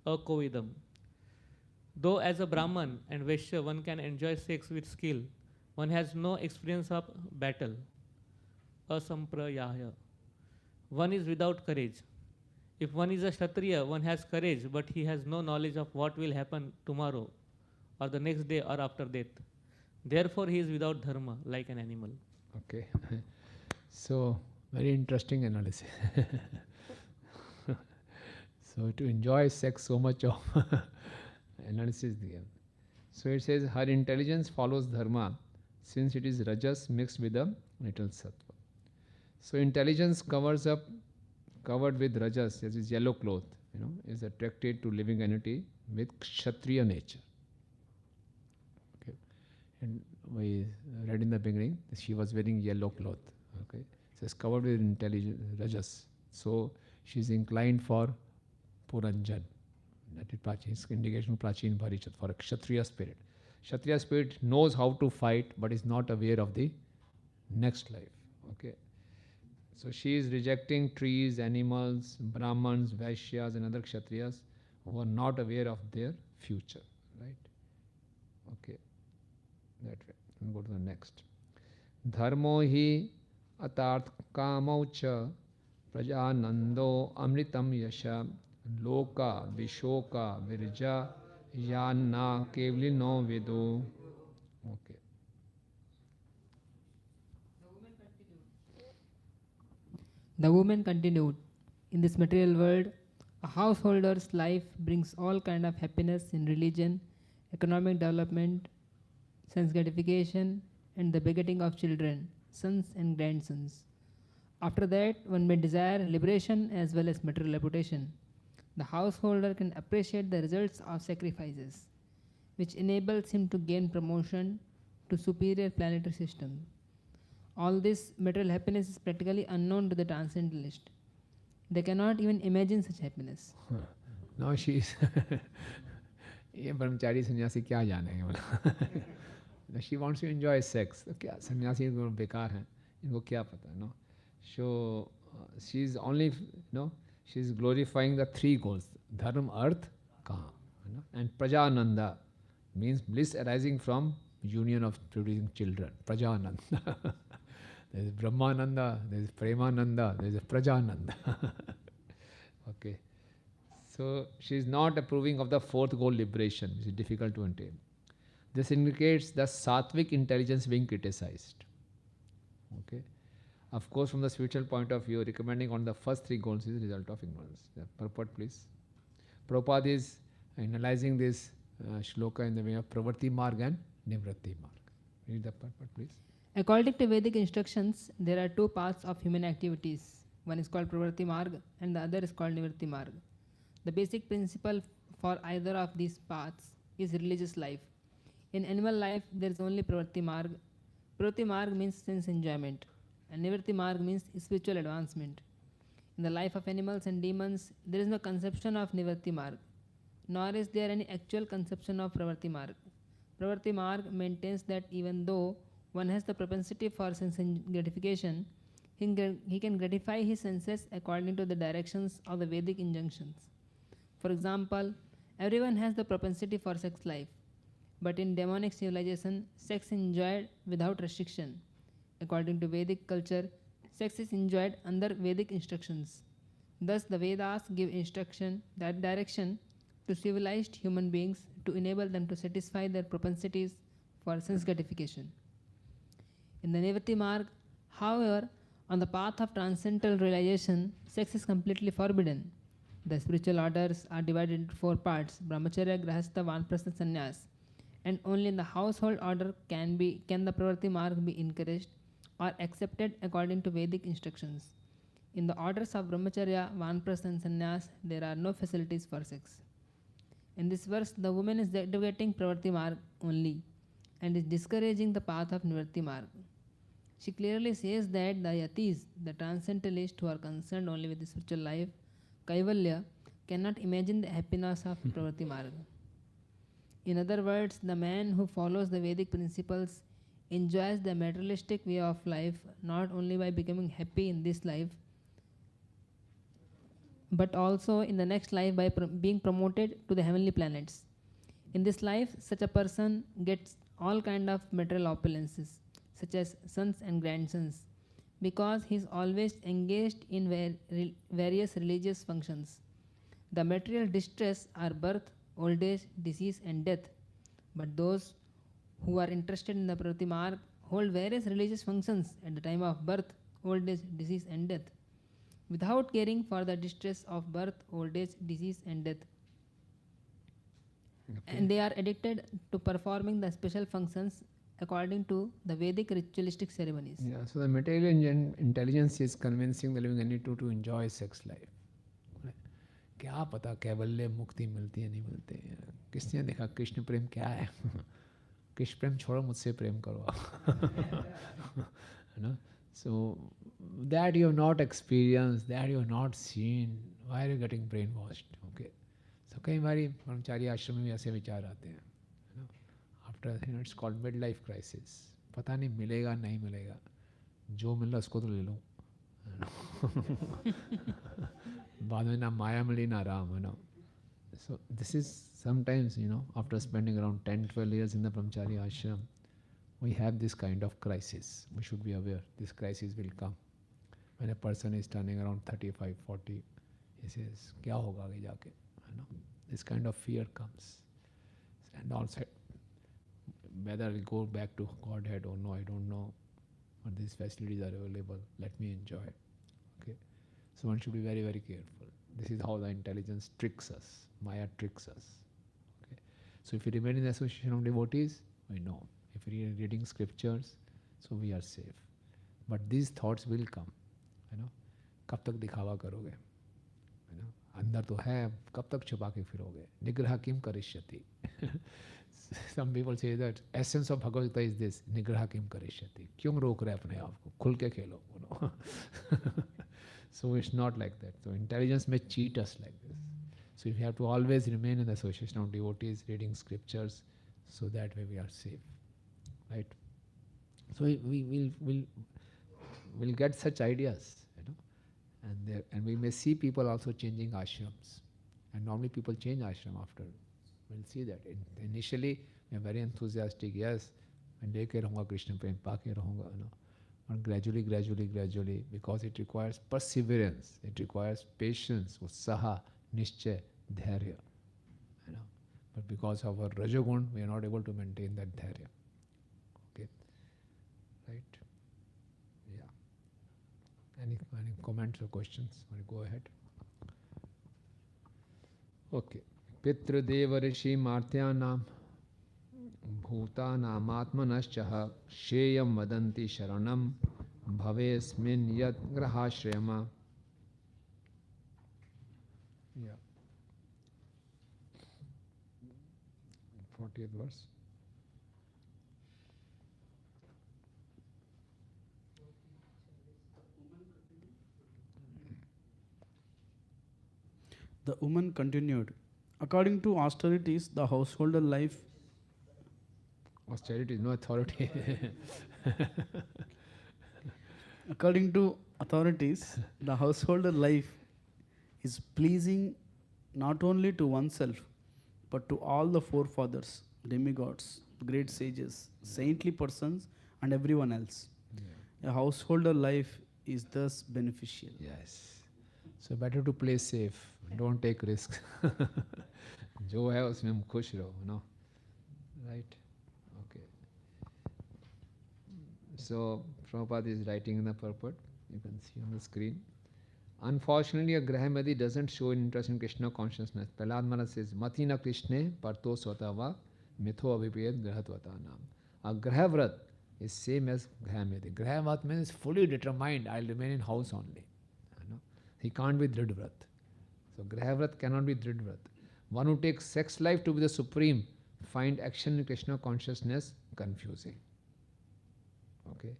akovidam. Though as a Brahman and Vaishya one can enjoy sex with skill, one has no experience of battle, asamprayaya. One is without courage. If one is a Kshatriya, one has courage, but he has no knowledge of what will happen tomorrow, or the next day, or after death. Therefore, he is without dharma, like an animal. Okay. So, very interesting analysis. So, to enjoy sex, so much of analysis there. So, it says, her intelligence follows dharma, since it is rajas mixed with a little sattva. So, intelligence covered with rajas, that is yellow cloth, you know, is attracted to living entity with kshatriya nature. Okay. And we read in the beginning, she was wearing yellow cloth. Okay. So it's covered with intelligence, rajas. So she is inclined for Puranjan, That is Prachin. It's indication of Prachin Bharishat for a Kshatriya spirit. Kshatriya spirit knows how to fight but is not aware of the next life. Okay. So she is rejecting trees, animals, Brahmans, Vaishyas and other Kshatriyas who are not aware of their future. Right? Okay. That way. We'll go to the next. Dharmo hi atarth kamau cha prajanando amritam yasha loka vishoka virja yanna kevlino vedo. Okay. The woman continued, in this material world, a householder's life brings all kind of happiness in religion, economic development, sense gratification, and the begetting of children, sons and grandsons. After that, one may desire liberation as well as material reputation. The householder can appreciate the results of sacrifices, which enables him to gain promotion to superior planetary system. All this material happiness is practically unknown to the transcendentalist. They cannot even imagine such happiness. Now she is ये ब्रह्मचारी सन्यासी क्या जानेंगे बोला she wants to enjoy sex. तो क्या सन्यासी बेकार हैं, इनको क्या पता, no? So she is only, she is glorifying the three goals: dharma, arth, kama, and prajananda means bliss arising from union of producing children. Prajananda. There is Brahmananda, there is Premananda, there is Prajananda. Okay. So she is not approving of the fourth goal, liberation, which is difficult to attain. This indicates the sattvic intelligence being criticized. Okay. Of course, from the spiritual point of view, recommending on the first three goals is the result of ignorance. Purport, please. Prabhupada is analyzing this shloka in the way of Pravarti Marg and Nivritti Marg. Read the purport, please. According to Vedic instructions, there are two paths of human activities. One is called Pravarti Marg and the other is called Nivritti Marg. The basic principle for either of these paths is religious life. In animal life, there is only Pravarti Marg. Pravarti Marg means sense enjoyment, and Nivritti Marg means spiritual advancement. In the life of animals and demons, there is no conception of Nivritti Marg, nor is there any actual conception of Pravarti Marg. Pravarti Marg maintains that even though one has the propensity for sense gratification, he can gratify his senses according to the directions of the Vedic injunctions. For example, everyone has the propensity for sex life, but in demonic civilization, sex is enjoyed without restriction. According to Vedic culture, sex is enjoyed under Vedic instructions. Thus, the Vedas give instruction, that direction, to civilized human beings to enable them to satisfy their propensities for sense gratification. In the Nivritti Marg, however, on the path of transcendental realization, sex is completely forbidden. The spiritual orders are divided into four parts: Brahmacharya, Grahastha, Vanprastha, Sannyas. And only in the household order can the Pravarti Marg be encouraged or accepted according to Vedic instructions. In the orders of Brahmacharya, Vanprastha and Sannyas, there are no facilities for sex. In this verse, the woman is advocating Pravarti Marg only and is discouraging the path of Nivritti Marg. She clearly says that the yatis, the transcendentalists who are concerned only with the spiritual life, Kaivalya, cannot imagine the happiness of Pravarti Marg. In other words, the man who follows the Vedic principles enjoys the materialistic way of life not only by becoming happy in this life, but also in the next life by being promoted to the heavenly planets. In this life, such a person gets all kind of material opulences, such as sons and grandsons, because he is always engaged in various religious functions. The material distress are birth, old age, disease and death. But those who are interested in the Pravarti Marg hold various religious functions at the time of birth, old age, disease and death, without caring for the distress of birth, old age, disease and death. Okay. And they are addicted to performing the special functions according to the Vedic ritualistic ceremonies. Yeah, so the material intelligence is convincing the living entity to enjoy sex life. क्या पता कैवल्य मुक्ति मिलती है नहीं मिलती है, किसने देखा कृष्ण प्रेम क्या है? कृष्ण प्रेम छोड़ो, मुझसे प्रेम करो. So that you have not experienced, that you have not seen, why are you getting brainwashed? Okay, so कई बारी ब्रह्मचारी आश्रम में ऐसे विचार आते हैं, after it's called mid life crisis, पता नहीं मिलेगा नहीं मिलेगा, जो मिल रहा उसको तो ले लो, बाद में ना माया मिली ना Ram, So this is sometimes, after spending around 10-12 years in the brahmachari ashram, we have this kind of crisis. We should be aware this crisis will come. When a person is turning around 35-40, he says, kya hoga aage jaake? This kind of fear comes. And also, whether I'll go back to Godhead or no, I don't know. But these facilities are available. Let me enjoy. Okay. So one should be very, very careful. This is how the intelligence tricks us. Maya tricks us. Okay. So if we remain in the association of devotees, we know. If we are reading scriptures, so we are safe. But these thoughts will come. कब तक दिखावा करोगे? अंदर तो है, कब तक छुपा के फिरोगे? निग्रह किम करिष्यति? Some people say that essence of Bhagavad Gita is this: निग्रह किम करिष्यति? क्यों रोक रहे अपने आप को? खुल के खेलो. So it's not like that. So intelligence may cheat us like this. So if you have to always remain in the association of devotees, reading scriptures, so that way we are safe, right? So we'll get such ideas, and we may see people also changing ashrams. And normally people change ashram after. We'll see that. Initially, we are very enthusiastic. Yes, मैं लेके रहूँगा कृष्ण प्रेम पाके रहूँगा, And gradually, because it requires perseverance, it requires patience, utsaha, nishchay, dharya. But because of our rajagun, we are not able to maintain that dharya. Okay, right? Yeah. Any comments or questions? Want to go ahead? Okay. Pitra Deva Rishi Martyanam Bhutanamaatmanaschaha Sheyam Vadanti Sharanam Bhavesmin Yad Grahashrayama. Yeah. 40th verse. The woman continued, according to austerities, the householder life. Austerity is no authority. According to authorities, the householder life is pleasing not only to oneself, but to all the forefathers, demigods, great sages, saintly persons, and everyone else. Yeah. A householder life is thus beneficial. Yes. So better to play safe. Don't take risks. जो है उसमें हम खुश रहो, right? Okay. So Prabhupada is writing in the purport. You can see on the screen. Unfortunately, a Grahamadi doesn't show interest in Krishna consciousness. Prahlad Maharaj says, Mati na Krishne parto swatava mitho abhipayat grahatvata nam. A Grahavrat is same as Grahamadi. Grahavat means fully determined, I'll remain in house only. He can't be Dridvrat. So Grahavrat cannot be Dridvrat. One who takes sex life to be the supreme find action in Krishna consciousness confusing. Okay.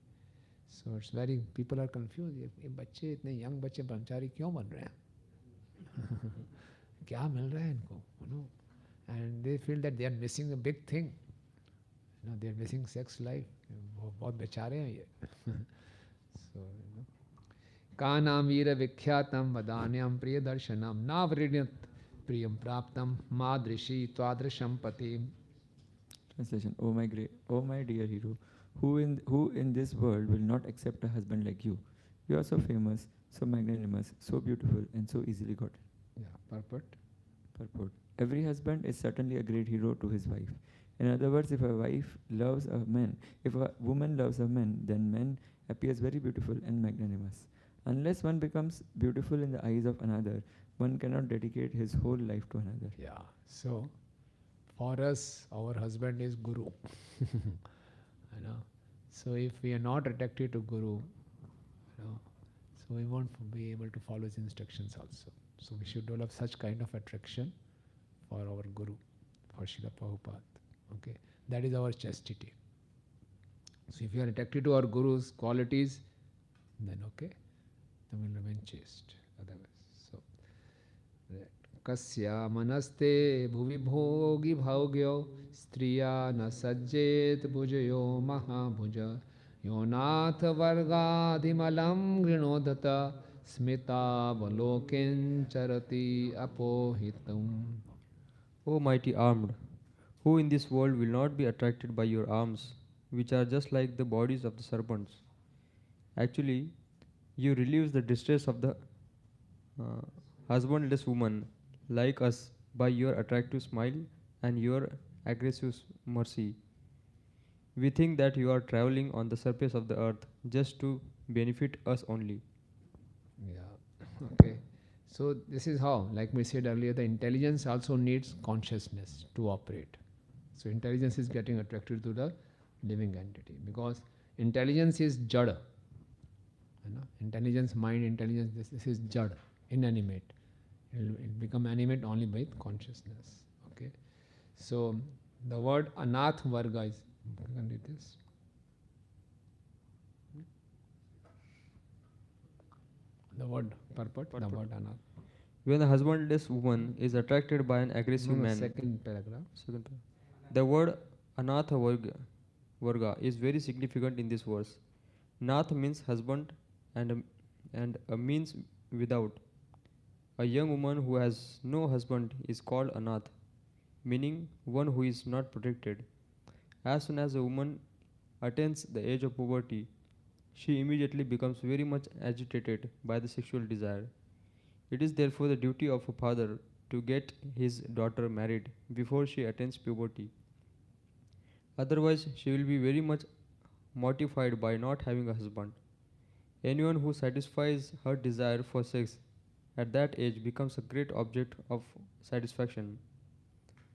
So it's very, people are confused. ये बच्चे इतने young बच्चे ब्रह्मचारी क्यों बन रहे हैं? क्या मिल रहा है इनको? And they feel that they are missing a big thing. They are missing sex life. वो बहुत बेचारे हैं ये. So कानाम वीर विख्यातम वदान्यम प्रिय दर्शनम नावृण्यत प्रियम प्राप्तम मादृशी त्वादृशम पतिम. Translation: Oh my dear hero, who in this world will not accept a husband like you? You are so famous, so magnanimous, so beautiful, and so easily gotten. Yeah. Purport. Every husband is certainly a great hero to his wife. In other words, if a woman loves a man, then man appears very beautiful and magnanimous. Unless one becomes beautiful in the eyes of another, one cannot dedicate his whole life to another. Yeah. So, for us, our husband is Guru. So if we are not attracted to Guru, so we won't be able to follow his instructions also. So we should develop such kind of attraction for our Guru, for Srila Prabhupada. Okay, that is our chastity. So if you are attracted to our Guru's qualities, then okay, then we'll remain chaste. Otherwise, so Kasya manaste bhuvi bhogi bhaugyo striya na sajjet bhujayo mahabhuja yonath vargadhimalam grinodhata smita valoken charati apohitam. O mighty armed, who in this world will not be attracted by your arms, which are just like the bodies of the serpents. Actually, you relieve the distress of the uh, husbandless woman like us by your attractive smile and your aggressive mercy. We think that you are traveling on the surface of the earth just to benefit us only. Yeah, okay. So this is how, like we said earlier, the intelligence also needs consciousness to operate. So intelligence is getting attracted to the living entity because intelligence is jada. You know, intelligence, mind, intelligence, this is jada, inanimate. It will become animate only by consciousness. Okay. So the word anath varga is, you can read this. The word purport, the word anath. When a husbandless woman is attracted by an aggressive man. Second paragraph. The word anatha varga is very significant in this verse. Nath means husband and a means without. A young woman who has no husband is called anath, meaning one who is not protected. As soon as a woman attains the age of puberty, she immediately becomes very much agitated by the sexual desire. It is therefore the duty of a father to get his daughter married before she attains puberty. Otherwise, she will be very much mortified by not having a husband. Anyone who satisfies her desire for sex at that age becomes a great object of satisfaction.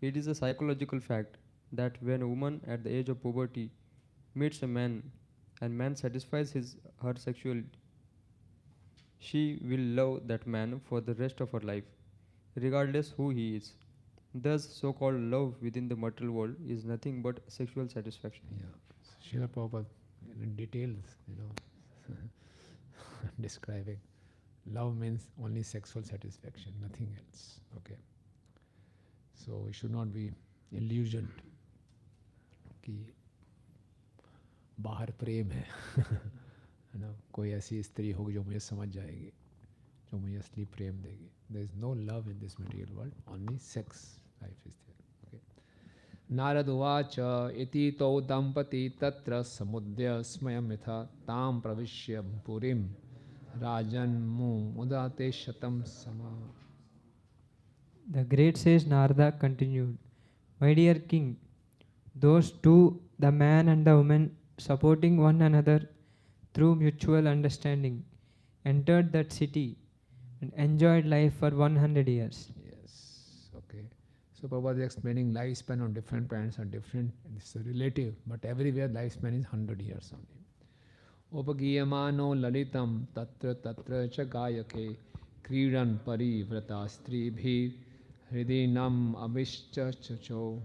It is a psychological fact that when a woman at the age of puberty meets a man and man satisfies her sexual, she will love that man for the rest of her life, regardless who he is. Thus, so-called love within the material world is nothing but sexual satisfaction. Yeah, Srila Prabhupada in details, describing. Love means only sexual satisfaction, nothing else. Okay. So we should not be illusioned कि बाहर प्रेम है है ना, कोई ऐसी स्त्री होगी जो मुझे समझ जाएगी, जो मुझे असली प्रेम देगी. There is no love in this material world, only sex life is there. Okay. Narad uvacha iti to dampati tatra samudya smayam yatha tam pravishya purim rajan mu udate shatam sama. The great sage Narada continued, My dear king, those two, the man and the woman, supporting one another through mutual understanding, entered that city and enjoyed life for 100 years. Yes, okay. So Prabhupada is explaining lifespan on different planets are different. It's relative, but everywhere lifespan is 100 years only. Upagiyamano lalitam tatra cha gayake kridan parivrata stribhi hridinam abhishcha chacho.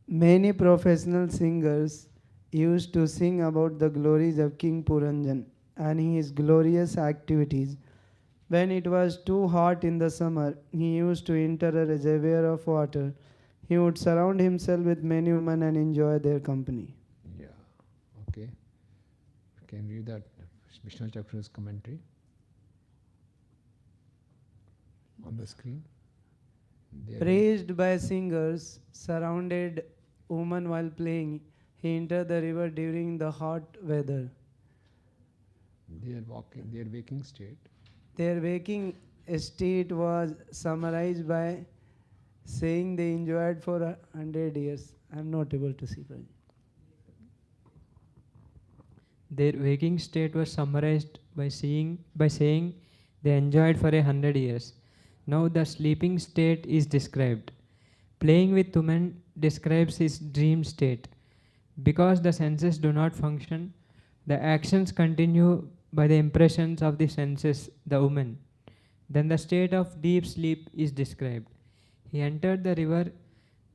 Many professional singers used to sing about the glories of King Puranjan and his glorious activities. When it was too hot in the summer, he used to enter a reservoir of water. He would surround himself with many women and enjoy their company. Yeah, okay. Can you read that Vishnu Chakra's commentary on the screen? Praised by singers, surrounded women while playing, he entered the river during the hot weather. Their waking state. Their waking state was summarized by saying they enjoyed for 100 years. I am not able to see, Prabhuji. Their waking state was summarized by saying they enjoyed for 100 years. Now the sleeping state is described. Playing with women describes his dream state. Because the senses do not function, the actions continue by the impressions of the senses, the woman. Then the state of deep sleep is described. He entered the river,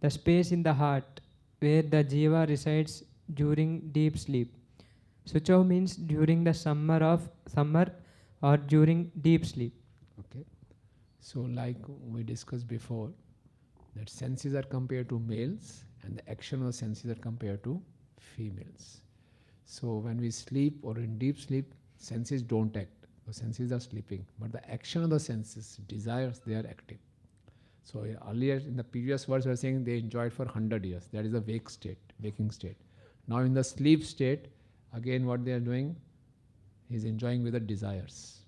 the space in the heart where the jiva resides during deep sleep. Sucho means during the summer or during deep sleep. Okay. So like we discussed before, that senses are compared to males and the action of the senses are compared to females. So when we sleep or in deep sleep, senses don't act. The senses are sleeping, but the action of the senses, desires, they are active. So earlier in the previous verse we were saying they enjoyed for 100 years. That is a wake state, waking state. Now in the sleep state, again what they are doing is enjoying with the desires.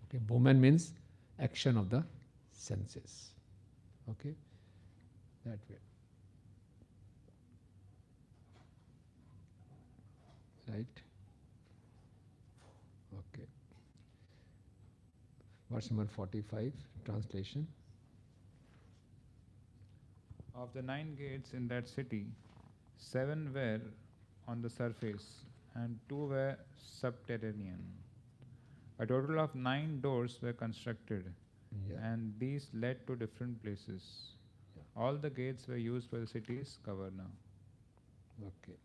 Okay, woman means action of the senses. Okay, that way. Right? Okay. Verse number 45, translation. Of the 9 gates in that city, 7 were on the surface, and 2 were subterranean. A total of 9 doors were constructed, and these led to different places. All the gates were used for the city's cover now. Okay.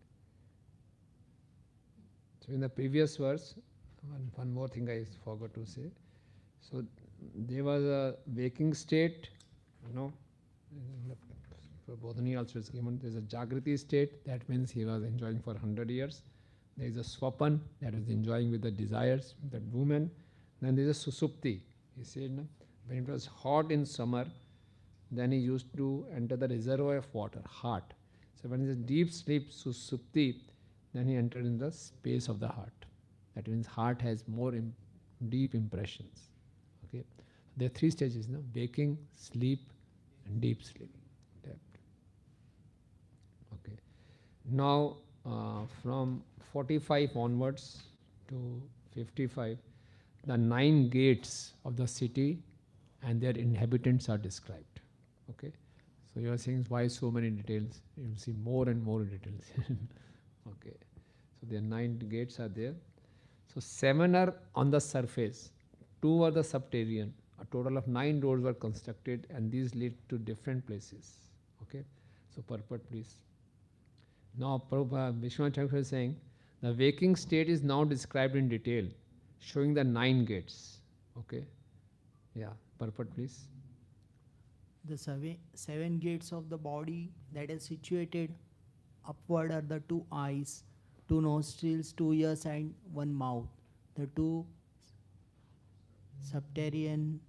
So in the previous verse, one more thing I forgot to say. So there was a waking state, Bodhini also is given. There is a Jagriti state, that means he was enjoying for 100 years. There is a Swapan, that is enjoying with the desires, that woman. Then there is a Susupti. He said, when it was hot in summer, then he used to enter the reservoir of water, heart. So when he is deep sleep, Susupti, then he entered in the space of the heart. That means heart has more deep impressions. Okay, there are 3 stages: waking, sleep, and deep sleep. Okay. Now from 45 onwards to 55, the 9 gates of the city and their inhabitants are described. Okay. So you are saying why so many details? You will see more and more details. Okay. So there are 9 gates are there. So 7 are on the surface, 2 are the subterranean. A total of 9 doors were constructed, and these lead to different places. Okay. So purport, please. Now Vishwanath Chakravarti is saying the waking state is now described in detail, showing the 9 gates. Okay. Yeah. Purport, please. The 7 gates of the body that is situated upward are the 2 eyes, 2 nostrils, 2 ears, and 1 mouth. The 2 subterranean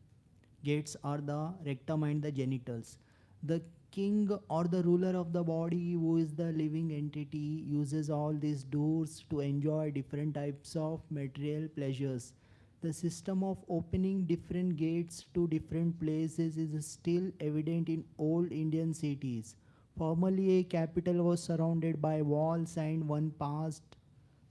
gates are the rectum and the genitals. The king or the ruler of the body, who is the living entity, uses all these doors to enjoy different types of material pleasures. The system of opening different gates to different places is still evident in old Indian cities. Formerly, a capital was surrounded by walls, and one passed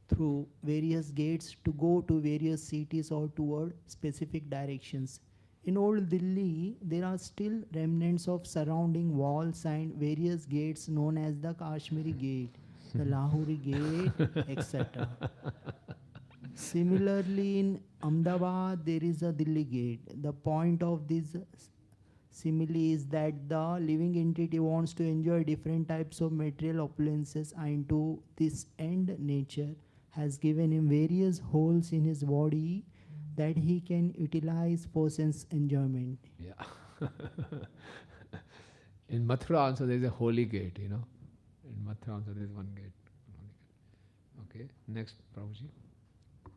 through various gates to go to various cities or toward specific directions. In old Delhi, there are still remnants of surrounding walls and various gates known as the Kashmiri Gate, the Lahori Gate, etc. Similarly, in Ahmedabad, there is a Delhi Gate. The point of this simile is that the living entity wants to enjoy different types of material opulences, and to this end, nature has given him various holes in his body that he can utilize for sense enjoyment. Yeah. In Mathura also there is a holy gate, In Mathura also there is one gate. Okay. Next, Prabhuji.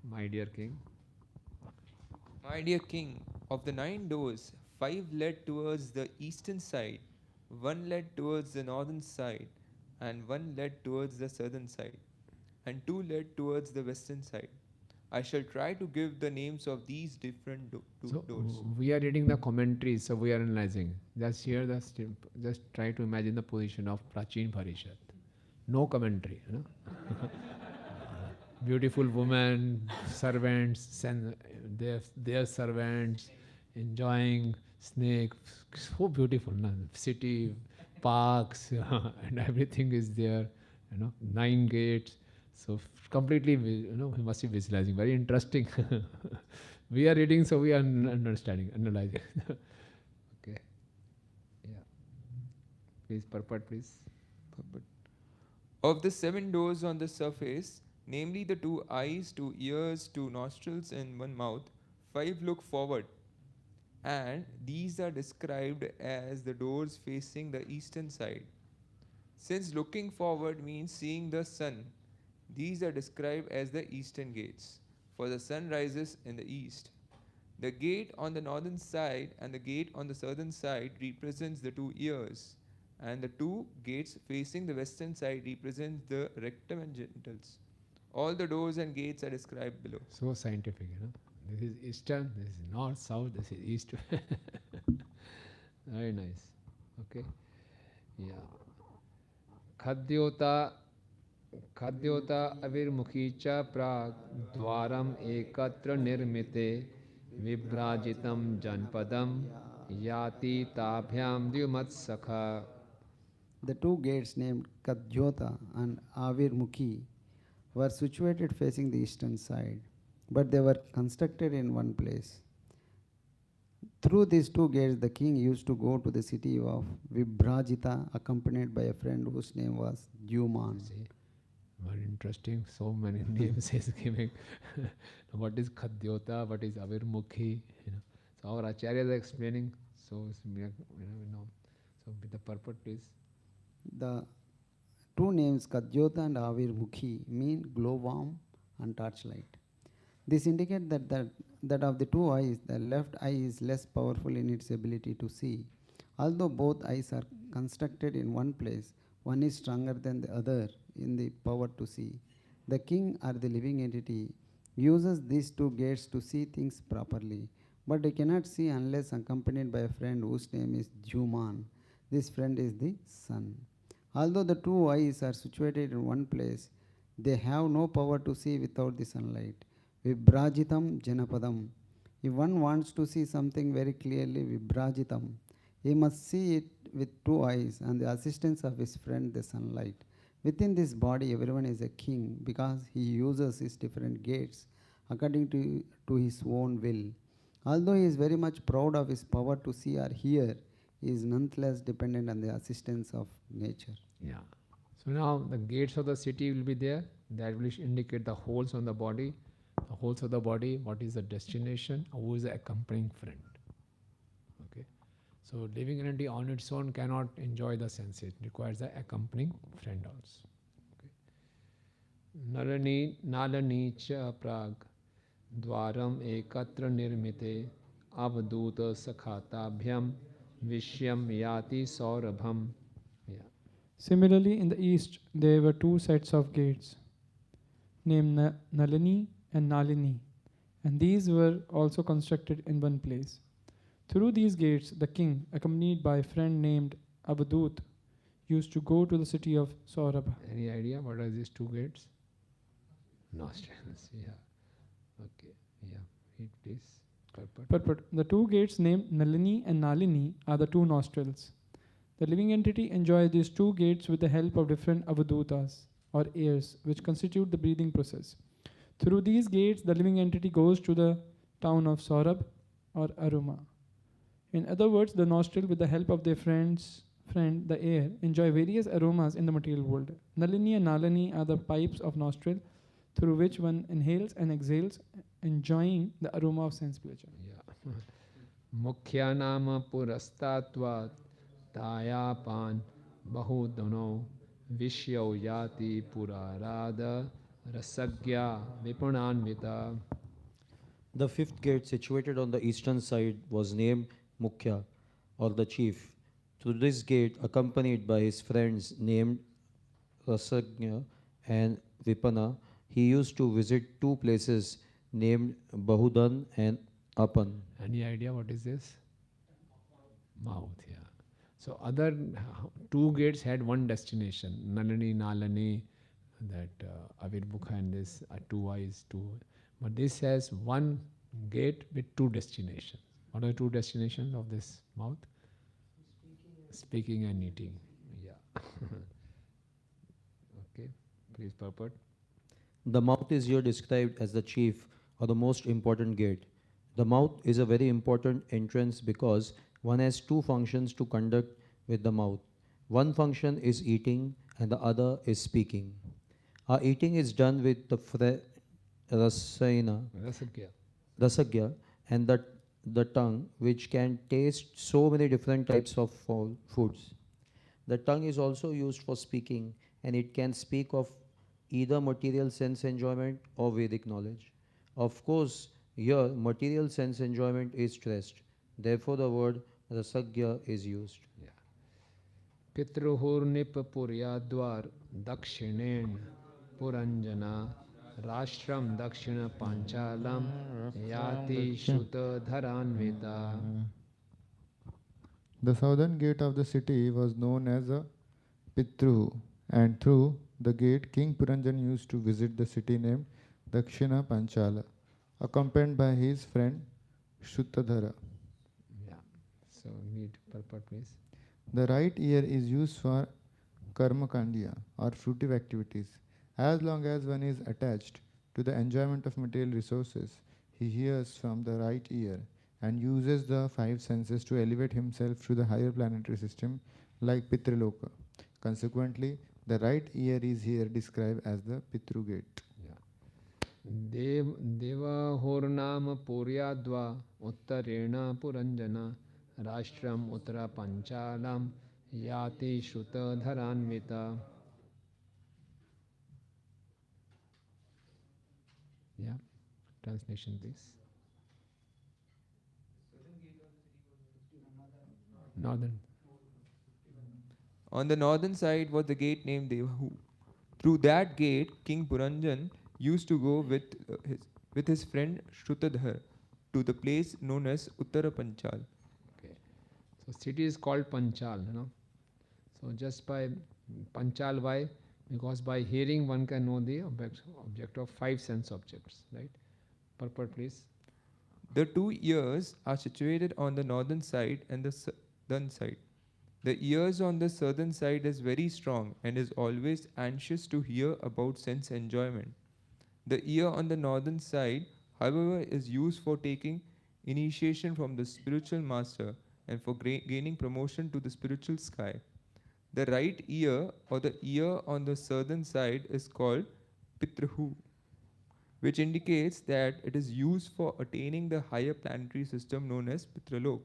My dear king. My dear king, of the 9 doors, 5 led towards the eastern side, 1 led towards the northern side, and 1 led towards the southern side, and 2 led towards the western side. I shall try to give the names of these different doors. We are reading the commentaries, so we are analyzing. Just just try to imagine the position of Prachin Parishad. No commentary, Beautiful woman, servants, their servants, enjoying snake, so beautiful, city, parks, and everything is there, 9 gates. So completely, we must be visualizing. Very interesting. We are reading, so we are understanding, analyzing. Okay. Yeah. Please, purport, please. Purport. Of the 7 doors on the surface, namely the 2 eyes, 2 ears, 2 nostrils, and 1 mouth, 5 look forward, and these are described as the doors facing the eastern side. Since looking forward means seeing the sun, these are described as the eastern gates, for the sun rises in the east. The gate on the northern side and the gate on the southern side represents the 2 ears, and the 2 gates facing the western side represents the rectum and genitals. All the doors and gates are described below. So scientific, you know. This is eastern, this is north, south, this is east. Very nice. Okay. Yeah. Khadyota avirmukhi cha prag dwaram ekatra nirmite vibrajitam janpadam yati tabhyam dyumat sakha. The 2 gates named Kadhyota and Avirmukhi were situated facing the eastern side, but they were constructed in one place. Through these 2 gates, the king used to go to the city of Vibrajita, accompanied by a friend whose name was Dyuman. Very interesting. So many names is giving. What is Khadyota? What is Avirmukhi? You know. So our acharyas are explaining. So we know. So the purport is. The 2 names Kadhyota and Avirmukhi mean glowworm and torchlight. This indicates that of the 2 eyes, the left eye is less powerful in its ability to see. Although both eyes are constructed in one place, one is stronger than the other in the power to see. The king or the living entity uses these 2 gates to see things properly, but he cannot see unless accompanied by a friend whose name is Juman. This friend is the sun. Although the 2 eyes are situated in one place, they have no power to see without the sunlight. Vibrajitam janapadam. If one wants to see something very clearly, vibrajitam, he must see it with 2 eyes and the assistance of his friend, the sunlight. Within this body, everyone is a king because he uses his different gates according to his own will. Although he is very much proud of his power to see or hear, he is nonetheless dependent on the assistance of nature. Yeah. So now the gates of the city will be there. That will indicate the holes on the body. The holes of the body, what is the destination, who is the accompanying friend. Okay. So living entity on its own cannot enjoy the senses. It requires the accompanying friend also. Okay. Nalani cha prag dwaram ekatra nirmite avduta sakhatabhyam vishyam yati saurabham. Yeah. Similarly, in the east, there were 2 sets of gates named Nalini and Nalini, and these were also constructed in one place. Through these gates, the king, accompanied by a friend named Avadut, used to go to the city of Saurabha. Any idea what are these 2 gates? Nostrils. Yeah. Okay. Yeah. Read please. Purport. The 2 gates named Nalini and Nalini are the 2 nostrils. The living entity enjoys these 2 gates with the help of different avadutas or ears, which constitute the breathing process. Through these gates, the living entity goes to the town of Saurabh or Aruma. In other words, the nostril, with the help of their friend, the air, enjoy various aromas in the material world. Nalini and Nalini are the pipes of nostril through which one inhales and exhales, enjoying the aroma of sense pleasure. Yeah. Mukhya nama purastatvat tayapan bahudano vishyo yati purarada rasagya vipunanvita. The 5th gate, situated on the eastern side, was named Mukhya, or the chief. Through this gate, accompanied by his friends named Rasagya and Vipana, he used to visit 2 places named Bahudan and Apan. Any idea what is this? Mouth, yeah. So other 2 gates had one destination, Nalani, Nalani, that Avirbukha and this 2 eyes, 2. But this has one gate with 2 destinations. What are the 2 destinations of this mouth? Speaking and eating. Yeah. Okay, please purport. The mouth is here described as the chief or the most important gate. The mouth is a very important entrance because one has 2 functions to conduct with the mouth. One function is eating and the other is speaking. Our eating is done with the rasagya, and the tongue, which can taste so many different types of foods. The tongue is also used for speaking, and it can speak of either material sense enjoyment or Vedic knowledge. Of course, here material sense enjoyment is stressed. Therefore, the word rasagya is used. Pitruhurnip Puryadwar Dakshinen Puranjana Rashram Dakshina Panchalam Yati Shuta Dharanvita. The southern gate of the city was known as a Pitru, and through the gate King Puranjan used to visit the city named Dakshina Panchala, accompanied by his friend Shuttadhara. Yeah. So read purport, please. The right ear is used for karmakandya or fruitive activities. As long as one is attached to the enjoyment of material resources, he hears from the right ear and uses the five senses to elevate himself to the higher planetary system like Pitraloka. Consequently, the right ear is here described as the Pitru gate. Deva Hornam Puryadva Uttarena Puranjana Rashram Uttara Panchalam Yati Shuta Dharanvita. Yeah, translation please. Northern. On the northern side was the gate named Devahu. Through that gate, King Puranjan used to go with his friend Shrutadhar to the place known as Uttara Panchal. Okay. So city is called Panchal, you know. So just by Panchal, why? Because by hearing one can know the object of five sense objects, right? Purport, please. The two ears are situated on the northern side and the southern side. The ears on the southern side is very strong and is always anxious to hear about sense enjoyment. The ear on the northern side, however, is used for taking initiation from the spiritual master and for gaining promotion to the spiritual sky. The right ear or the ear on the southern side is called Pitrahu, which indicates that it is used for attaining the higher planetary system known as Pitralok.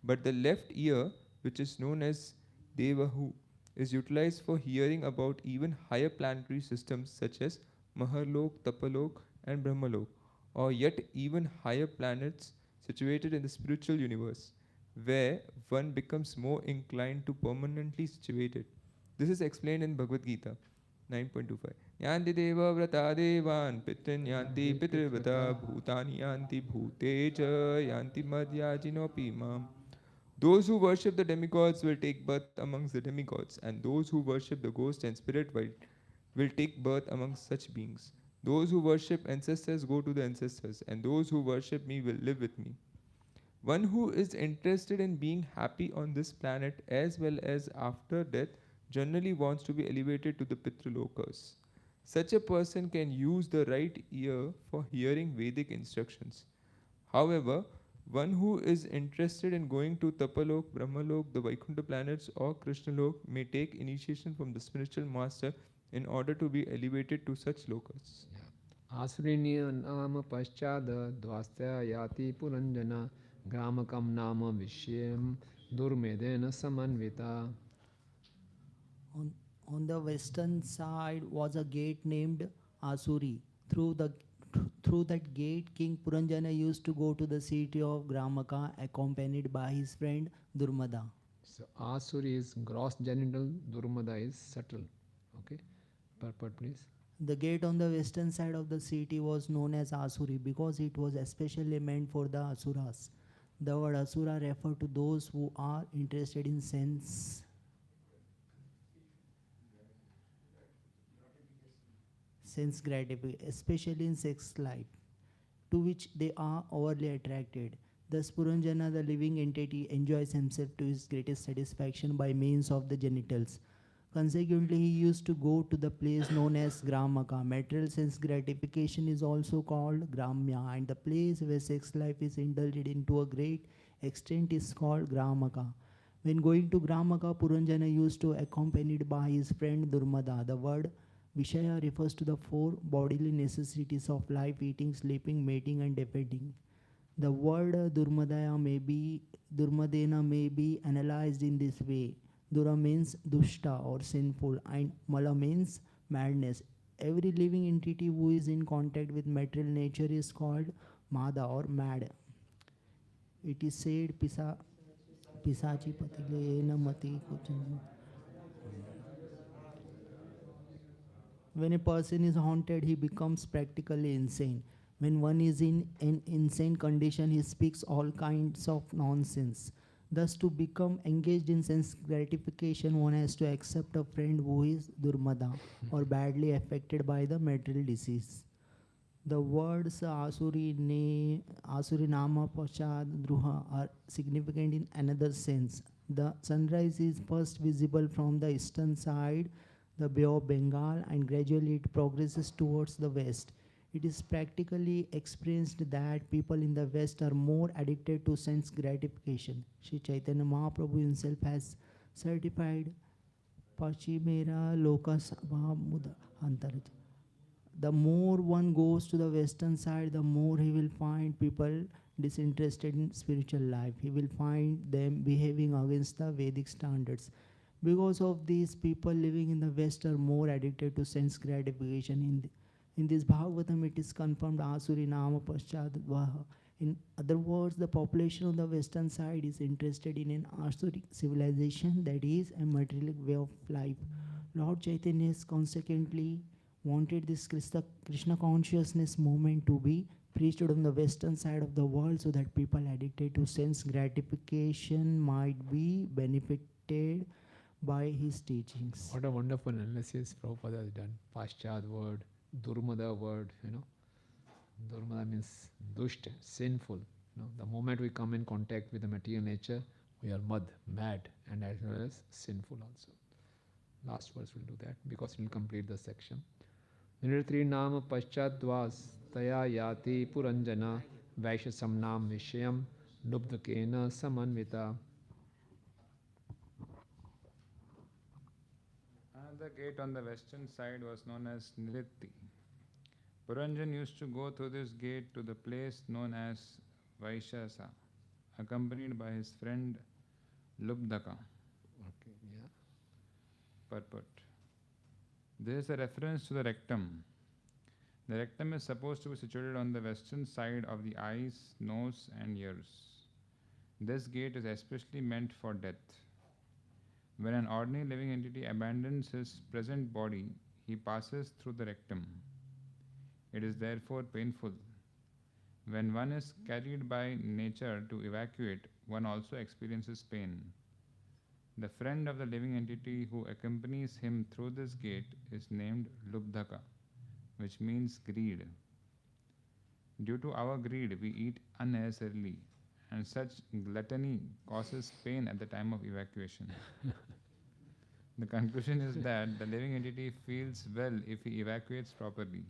But the left ear, which is known as Devahu, is utilized for hearing about even higher planetary systems such as Maharlok, Tapalok, and Brahmalok, or yet even higher planets situated in the spiritual universe, where one becomes more inclined to permanently situated. This is explained in Bhagavad Gita 9.25. Yanti deva vrata devan pitrin yanti pitrivrata bhutani yanti bhuteja yanti madhyajinopi mam. Those who worship the demigods will take birth amongst the demigods, and those who worship the ghost and spirit will take birth amongst such beings. Those who worship ancestors go to the ancestors, and those who worship me will live with me. One who is interested in being happy on this planet as well as after death generally wants to be elevated to the Pitralokas. Such a person can use the right ear for hearing Vedic instructions. However, one who is interested in going to Tapalok, Brahmalok, the Vaikuntha planets, or Krishnalok may take initiation from the spiritual master in order to be elevated to such lokas. Asrini nama paschada dvastya yati puranjana gramakam nama vishyam durmedena samanvita. On the western side was a gate named Asuri. Through that gate, King Puranjana used to go to the city of Gramaka accompanied by his friend Durmada. So Asuri is gross genital, Durmada is subtle. Okay, purport please. The gate on the western side of the city was known as Asuri because it was especially meant for the Asuras. The word Asura refers to those who are interested in sense gratification, especially in sex life, to which they are overly attracted. Thus, Puranjana, the living entity, enjoys himself to his greatest satisfaction by means of the genitals. Consequently, he used to go to the place known as Gramaka. Material sense gratification is also called Gramya, and the place where sex life is indulged in to a great extent is called Gramaka. When going to Gramaka, Puranjana used to accompanied by his friend Durmada. The word Vishaya refers to the four bodily necessities of life: eating, sleeping, mating, and defending. The word Durmadena may be analyzed in this way. Dura means dushta or sinful, and Mala means madness. Every living entity who is in contact with material nature is called Mada or mad. It is said, Pisachi patile namati kuchan. When a person is haunted, he becomes practically insane. When one is in an insane condition, he speaks all kinds of nonsense. Thus, to become engaged in sense gratification, one has to accept a friend who is durmada or badly affected by the material disease. The words Asuri Nama Pachad Druha are significant in another sense. The sunrise is first visible from the eastern side, the Bay of Bengal, and gradually it progresses towards the west. It is practically experienced that people in the west are more addicted to sense gratification. Sri Chaitanya Mahaprabhu himself has certified Pachimera Lokasabha Muda Antaraj. The more one goes to the western side, the more he will find people disinterested in spiritual life. He will find them behaving against the Vedic standards. Because of these, people living in the west are more addicted to sense gratification. In this Bhagavatam, it is confirmed Asuri Nama Paschadvaha. In other words, the population on the western side is interested in an Asuric civilization, that is, a materialistic way of life. Lord Chaitanya is consequently wanted this Krishna consciousness movement to be preached on the western side of the world so that people addicted to sense gratification might be benefited by his teachings. What a wonderful analysis Prabhupada has done. Paschad word, Durmada word, Durmada means dusht, sinful. The moment we come in contact with the material nature, we are mad, and as well as sinful also. Last verse will do that because it will complete the section. Unit-23 Nam Paschadvas Taya Yati Puranjana Vaishya Samnam Vishayam Lubdhakena Samanvita. Another gate on the western side was known as Nritti. Puranjan used to go through this gate to the place known as Vaishasa, accompanied by his friend Lubdhaka. Okay, yeah. Purport. This is a reference to the rectum. The rectum is supposed to be situated on the western side of the eyes, nose, and ears. This gate is especially meant for death. When an ordinary living entity abandons his present body, he passes through the rectum. It is therefore painful. When one is carried by nature to evacuate, one also experiences pain. The friend of the living entity who accompanies him through this gate is named Lubdhaka, which means greed. Due to our greed, we eat unnecessarily, and such gluttony causes pain at the time of evacuation. The conclusion is that the living entity feels well if he evacuates properly.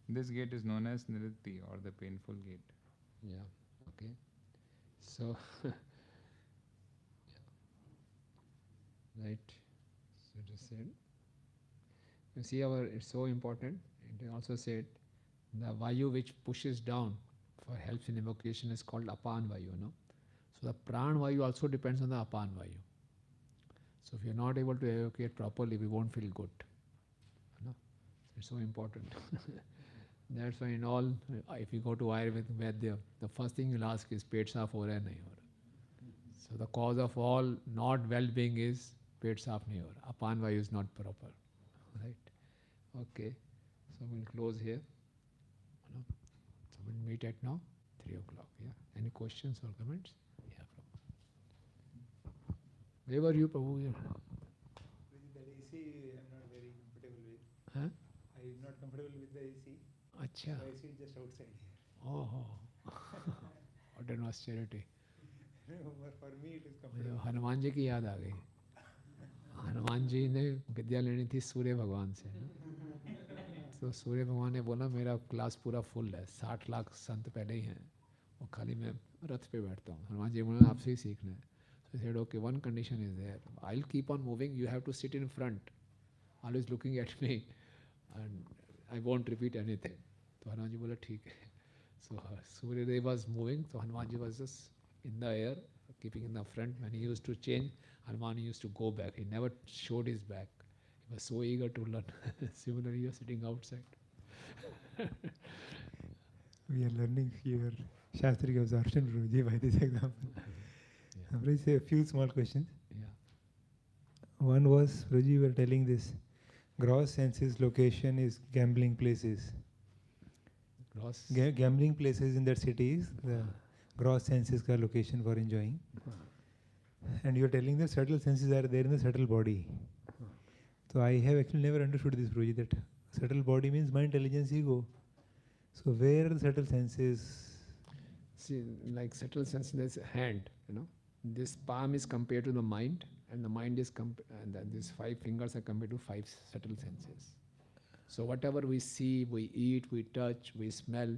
This gate is known as Nritti, or the painful gate. Yeah, okay. So, right. So just said. You see, it's so important. It also said the Vayu which pushes down for helps in evacuation is called Apan Vayu, no? So the Pran Vayu also depends on the Apan Vayu. So if you're not able to evacuate properly, we won't feel good. No? It's so important. That's why in all, if you go to Ayurveda, the first thing you'll ask is pet saaf ho raha hai nahi ho raha. So the cause of all not well-being is pet saaf nahi ho raha. Apan Vayu is not proper. Right? Okay. So we'll close here. So we'll meet at now 3 o'clock. Yeah. Any questions or comments? Yeah, Prabhu. Where were you, Prabhu? The AC I'm not very comfortable with. Huh? I am not comfortable with the AC. Achha. So I sit just outside here. Oh. What an austerity. For me it is comfortable. Hanuman ji की याद आ गई. हनुमान जी ने विद्या लेनी थी सूर्य भगवान से. तो सूर्य भगवान ने बोला मेरा क्लास पूरा फुल है, 60 लाख संत पहले ही हैं और खाली मैं रथ पे बैठता हूँ. हनुमान जी बोला आपसे ही सीखना है. So he said, okay, one condition is there. I'll keep on moving. You have to sit in front, always looking at me, and I won't repeat anything. तो हनुमान जी बोला ठीक है. So Surya was moving, so Hanumanji was just in the air, keeping in the front. When he used to change, Hanuman used to go back. He never showed his back. He was so eager to learn. Similarly, he was sitting outside. We are learning here Shastric absorption, Prabhuji, by this example. I'm going to say a few small questions. Yeah. One was, Prabhuji, you were telling this gross senses location is gambling places. Gross? Gambling places in that city is the gross senses ka location for enjoying. And you're telling the subtle senses are there in the subtle body. So I have actually never understood this, Prabhuji, that subtle body means mind, intelligence, ego. So where are the subtle senses? See, like subtle sense, there's a hand, This palm is compared to the mind, and the mind is and then these 5 fingers are compared to 5 subtle senses. So whatever we see, we eat, we touch, we smell,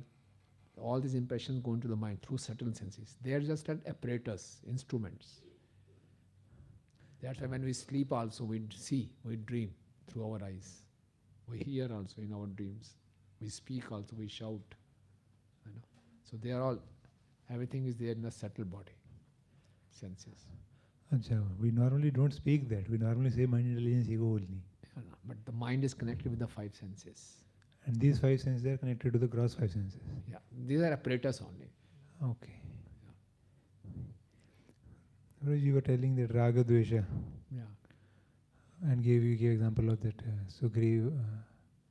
all these impressions go into the mind through subtle senses. They are just an apparatus, instruments. That's why when we sleep also, we see, we dream through our eyes. We hear also in our dreams. We speak also, we shout. So they are all, everything is there in the subtle body, senses. Achha, we normally don't speak that. We normally say mind, intelligence, ego only. But the mind is connected with the 5 senses. And these 5 senses are connected to the gross 5 senses. Yeah, these are apparatus only. Okay. You were telling that raga dvesha. Yeah. And you gave example of that Sugriv.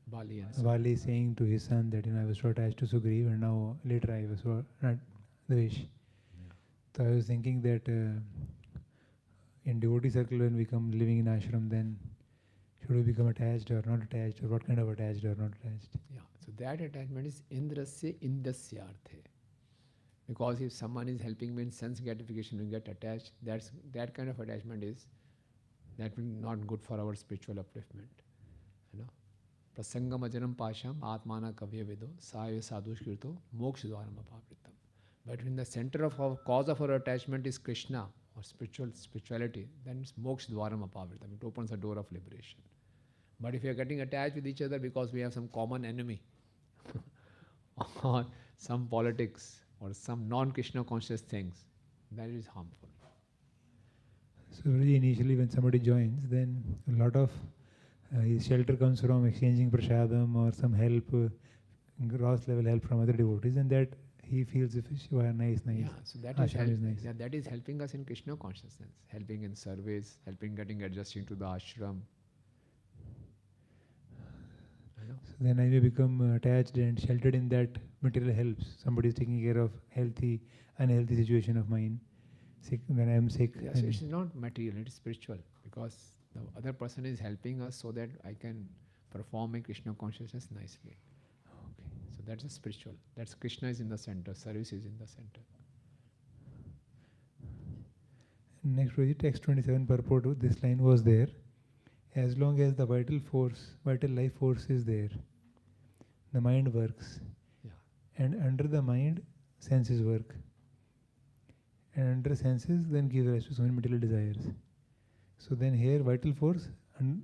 Bali saying to his son that I was so attached to Sugriv and now later I was so not dvesh. So I was thinking that in devotee circle when we come living in ashram, then should we become attached or not attached, or what kind of attached or not attached? Yeah, so that attachment is indrasya indasyarthe. Because if someone is helping me in sense gratification, we get attached. That kind of attachment that will not good for our spiritual upliftment. Prasangam ajanam pasham atmana kavya vido saya sadhushkirto mokshadvaram apavritam. But when the center of our cause of our attachment is Krishna or spirituality, then it's mokshadvaram apavritam. It opens a door of liberation. But if we are getting attached with each other because we have some common enemy or some politics or some non-Krishna conscious things, that is harmful. So initially when somebody joins, then a lot of his shelter comes from exchanging prasadam or some help, gross level help from other devotees, and that he feels if you are nice. Yeah, so that is nice. Yeah, that is helping us in Krishna consciousness, helping in service, helping getting adjusting to the ashram. So then I may become attached and sheltered in that material helps. Somebody is taking care of unhealthy situation of mine. Sick when I am sick. Yes, it's not material, it is spiritual, because the other person is helping us so that I can perform my Krishna consciousness nicely. Okay. So that's a spiritual. That's Krishna is in the center, service is in the center. Next project, text 27 purport, this line was there. As long as the vital life force is there, the mind works. Yeah. And under the mind, senses work. And under senses, then give rise to so many material desires. So then here, vital force,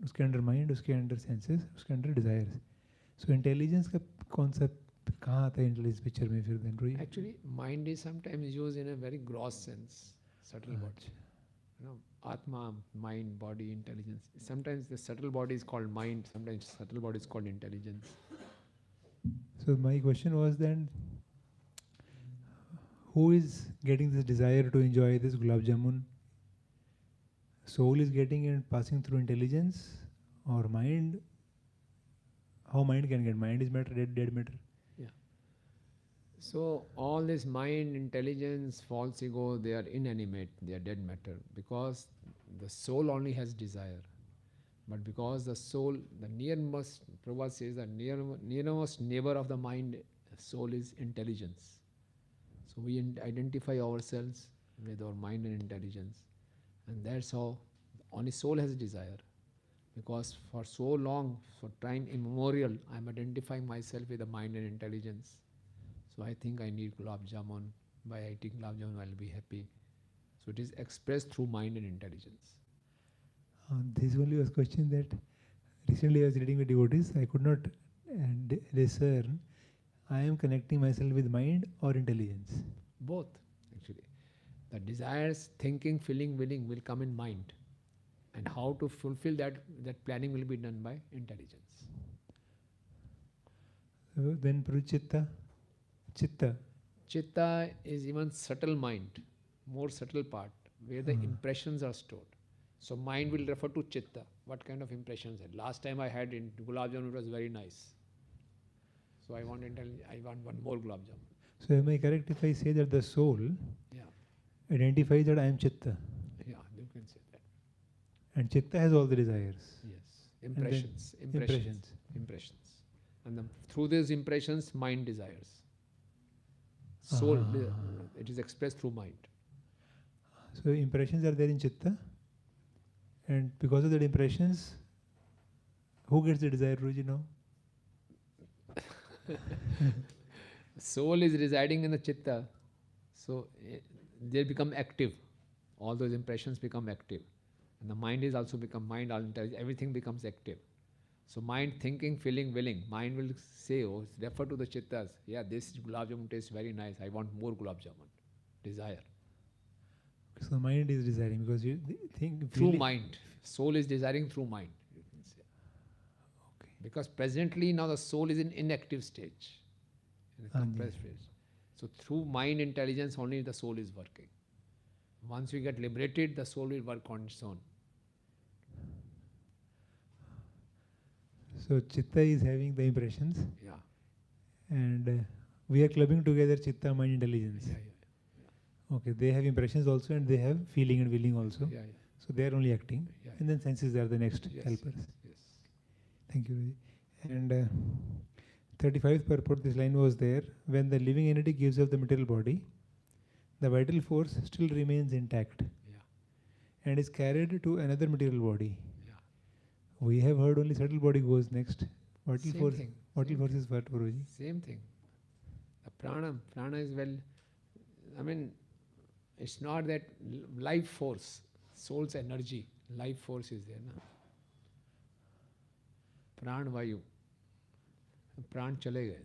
uske under mind, uske under senses, uske under desires. So intelligence ka concept kahan aata hai intelligence picture mein fir then? Actually, mind is sometimes used in a very gross sense, subtle body. Atma, mind, body, intelligence. Sometimes the subtle body is called mind, sometimes subtle body is called intelligence. So my question was then, who is getting this desire to enjoy this gulab jamun? Soul is getting and passing through intelligence, or mind? How mind can get? Mind is matter, dead matter. Yeah. So all this mind, intelligence, false ego, they are inanimate, they are dead matter, because the soul only has desire. But because the soul, the nearmost, Prabhupada says, the nearmost neighbor of the mind, soul is intelligence. So we identify ourselves with our mind and intelligence. And that's how only soul has desire. Because for so long, for time immemorial, I am identifying myself with the mind and intelligence. So I think I need gulab jamun. By eating gulab jamun, I will be happy. So it is expressed through mind and intelligence. This only was question that recently I was reading with devotees. I could not discern I am connecting myself with mind or intelligence? Both, actually. The desires, thinking, feeling, willing will come in mind. And how to fulfill that planning will be done by intelligence. So then Chitta? Chitta. Chitta is even subtle mind, more subtle part, where the impressions are stored. So mind will refer to Chitta. What kind of impressions? Last time I had in Gulab Jamun, it was very nice. So I want one more Gulab Jamun. So am I correct if I say that the soul identifies that I am Chitta? Yeah, you can say that. And Chitta has all the desires. Yes, impressions. And through these impressions, mind desires. Soul, it is expressed through mind. So impressions are there in Chitta, and because of that impressions, who gets the desire, Prabhuji, now? Soul is residing in the Chitta, so they become active. All those impressions become active. And the mind is also become mind, all intelligence, everything becomes active. So mind thinking, feeling, willing. Mind will say, refer to the Chittas. Yeah, this Gulab Jamun tastes very nice. I want more Gulab Jamun. Desire. So mind is desiring because you think through mind. Soul is desiring through mind, you can say. Okay. Because presently now the soul is in inactive stage, in a compressed phase. So through mind intelligence only the soul is working. Once we get liberated, the soul will work on its own. So Chitta is having the impressions. Yeah. And we are clubbing together Chitta, mind, intelligence. Okay, they have impressions also and they have feeling and willing also. So they are only acting. And then senses are the next helpers. Thank you, Raji. And 35th purport, this line was there. When the living entity gives up the material body, the vital force still remains intact and is carried to another material body. We have heard only subtle body goes next. Vital force is what, Prabhuji? Same thing. The prana is it's not that life force, soul's energy, life force is there. Na? Pran vayu. Pran chale gaye.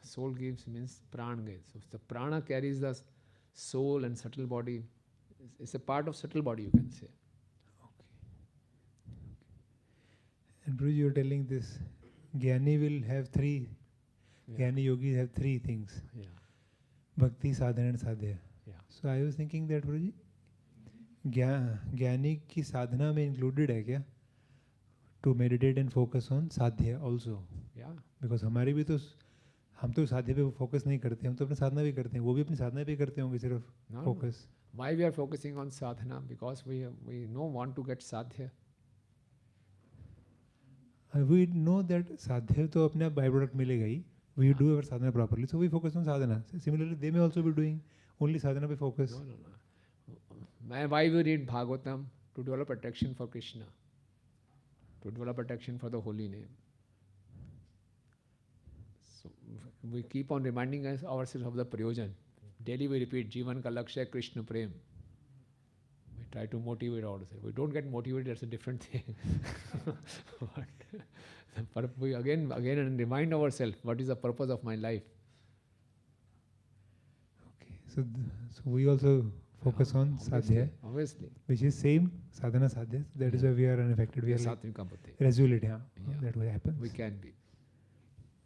Soul gives means pran gaye. So the prana carries the soul and subtle body. It's a part of subtle body, you can say. And Prabhuji, you are telling this, Jnani will have three, Jnani yogis have three things. Bhakti, sadhana and sadhya. So I was thinking that Prabhuji, Jnani ki sadhana mein included hai kya? To meditate and focus on sadhya also. Because हमारी भी तो हम तो साधना पे focus नहीं करते, हम तो अपने साधना भी करते हैं, वो भी अपनी साधना पे करते होंगे सिर्फ focus. Why we are focusing on sadhana? Because we don't want to get sadhya. We know that sadhya to apne byproduct milega hi. We do our sadhana properly, so we focus on sadhana. Similarly, they may also be doing only sadhana pe focus. No. Why we read Bhagavatam? To develop attraction for Krishna. To develop attraction for the holy name. So we keep on reminding ourselves of the prayojan. Daily we repeat, Jivan ka lakshya Krishna prem. We try to motivate ourselves. We don't get motivated, that's a different thing. But we again and remind ourselves, what is the purpose of my life? Okay, so we also focus on sadhya, obviously, which is same sadhana sadhya. That is why we are unaffected. We are like resolute. That way happens. We can be.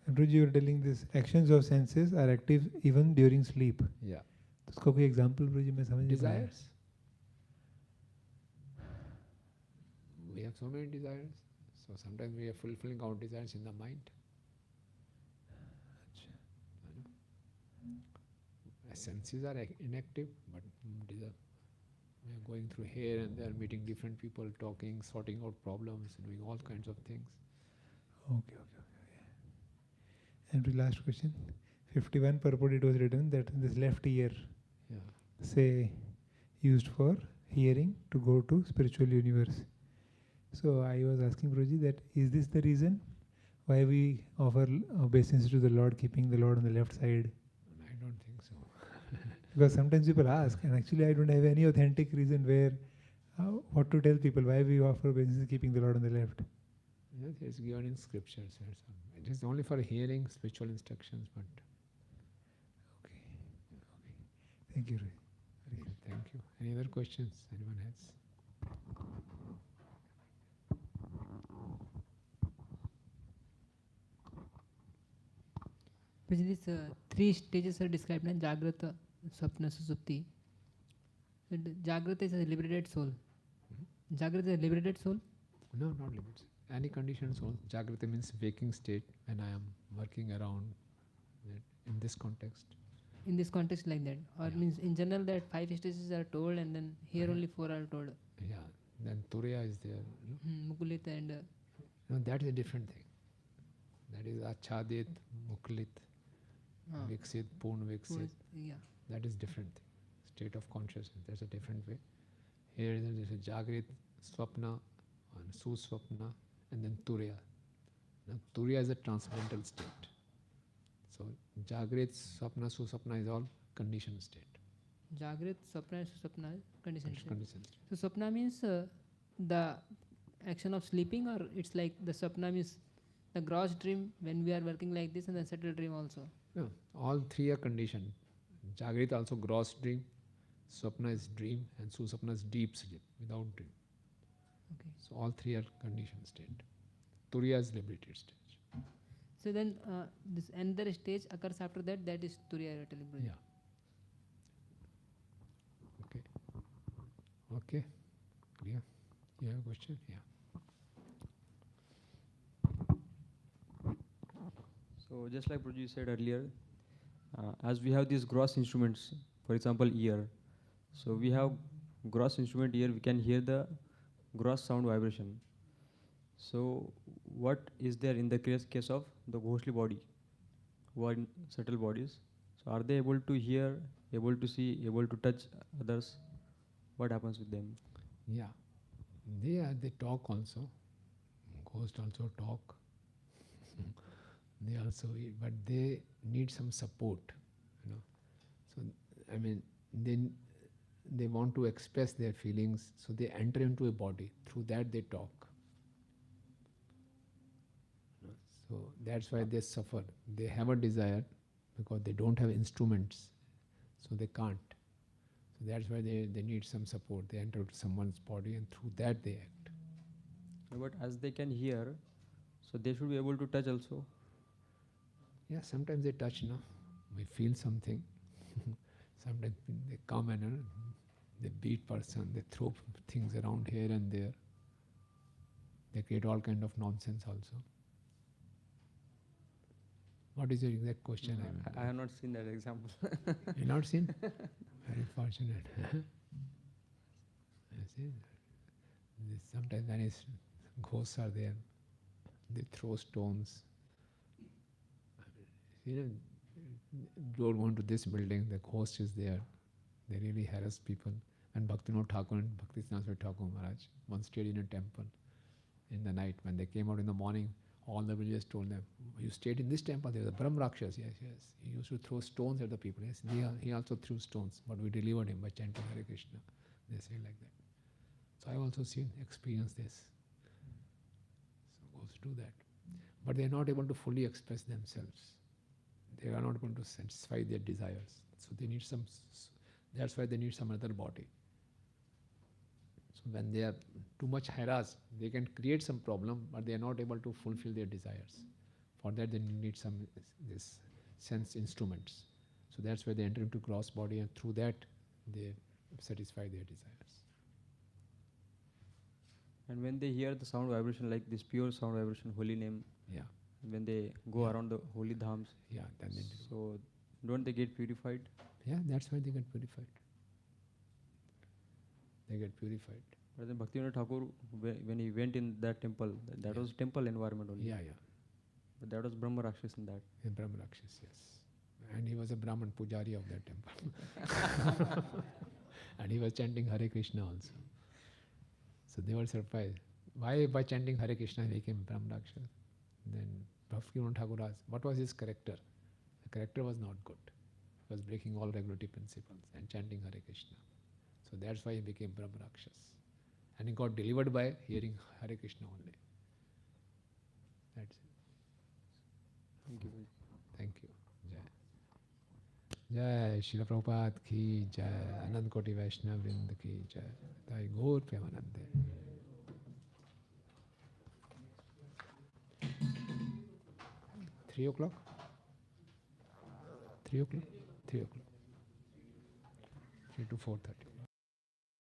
And Prabhuji, you are telling this actions of senses are active even during sleep. Yeah. तो उसका कोई example Prabhuji मैं समझ नहीं पाया. Desires. We have so many desires. So sometimes we are fulfilling our desires in the mind. Senses are inactive, but we are going through here and there, meeting different people, talking, sorting out problems, doing all kinds of things. Okay. And the last question, 51 purport it was written that this left ear, say, used for hearing to go to spiritual universe. So I was asking Prabhuji that is this the reason why we offer obeisance to the Lord, keeping the Lord on the left side? I don't think so. Because sometimes people ask, and actually I don't have any authentic reason where, what to tell people, why we offer obeisance keeping the Lord on the left. Yes, it's given in scriptures. It is only for hearing spiritual instructions, but Thank you. thank you. Any other questions? Anyone has? These three stages are described in Jagrata, Swapna, Susupti. Jagrata is a liberated soul. Jagrata is a liberated soul? No, not limits. Any condition soul. Jagrata means waking state when I am working around in this context. In this context like that? Or means in general that 5 stages are told and then here only 4 are told? Yeah, then Turiya is there. Mukulit and... No, that is a different thing. That is Achadit, Muklit, Viksit, Purn Viksit. Yeah. That is different thing. State of consciousness, that's a different way. Here there is a Jagrit, Swapna, and Suswapna, and then Turiya. Now Turiya is a transcendental state. So Jagrit, Swapna, Suswapna is all conditioned state. Jagrit, Swapna and Susapna is conditioned state. Conditioned state. So Swapna means the action of sleeping, or it's like the Swapna means the gross dream when we are working like this and the subtle dream also? No, all three are conditioned. Jagrit also gross dream, Swapna is dream, and Susapna is deep sleep without dream. Okay. So all three are conditioned state. Turiya is liberated stage. So then this another stage occurs after that, that is Turiya you're telling me. Yeah. Okay. Okay. Clear? You have a question? Yeah. So just like Prabhuji said earlier, as we have these gross instruments, for example ear, so we have gross instrument ear, we can hear the gross sound vibration. So what is there in the case of the ghostly body, who are in subtle bodies? So are they able to hear, able to see, able to touch others? What happens with them? Yeah. They talk also. Ghosts also talk. They also eat, but they need some support, So I mean, they want to express their feelings, so they enter into a body. Through that they talk. So that's why they suffer. They have a desire because they don't have instruments, so they can't. So that's why they need some support. They enter into someone's body and through that they act. But as they can hear, so they should be able to touch also. Yeah, sometimes they touch, we feel something. Sometimes they come and they beat person, they throw things around here and there. They create all kind of nonsense also. What is your exact question? I have not seen that example. You not seen? Very fortunate. I see. Sometimes when ghosts are there, they throw stones. Don't go into this building, the ghost is there. They really harass people. And Bhaktivinoda Thakur and Bhakti Siddhanta Thakur Maharaj once stayed in a temple in the night. When they came out in the morning, all the villagers told them, you stayed in this temple, there was a Brahm Rakshas. Yes. He used to throw stones at the people. Yes, he also threw stones, but we delivered him by chanting Hare Krishna. They say like that. So I also experienced this. So ghosts do that. But they are not able to fully express themselves. They are not able to satisfy their desires. So they need that's why they need some other body. So when they are too much harassed, they can create some problem, but they are not able to fulfill their desires. For that they need some this sense instruments. So that's why they enter into gross body, and through that they satisfy their desires. And when they hear the sound vibration, like this pure sound vibration, holy name, when they go around the holy dhams, then they do. So don't they get purified? Yeah, that's why they get purified. They get purified. But then Bhaktivinoda Thakur, when he went in that temple, that was temple environment only. Yeah. But that was Brahma Rakshas in that. In Brahma Rakshas, yes. And he was a Brahman Pujari of that temple. And he was chanting Hare Krishna also. So they were surprised. Why by chanting Hare Krishna he became Brahma Rakshas? Then Bhaktivinoda Thakur asked, what was his character? The character was not good. He was breaking all regulatory principles and chanting Hare Krishna. So that's why he became Brahma Rakshas. And he got delivered by hearing Hare Krishna only. जय श्रील प्रभुपाद की जय, अनंत कोटि वैष्णव वृंद की जय, ताई गौर प्रेमानंदे। 3 o'clock? 3 o'clock? 3 o'clock. 3 to 4:30.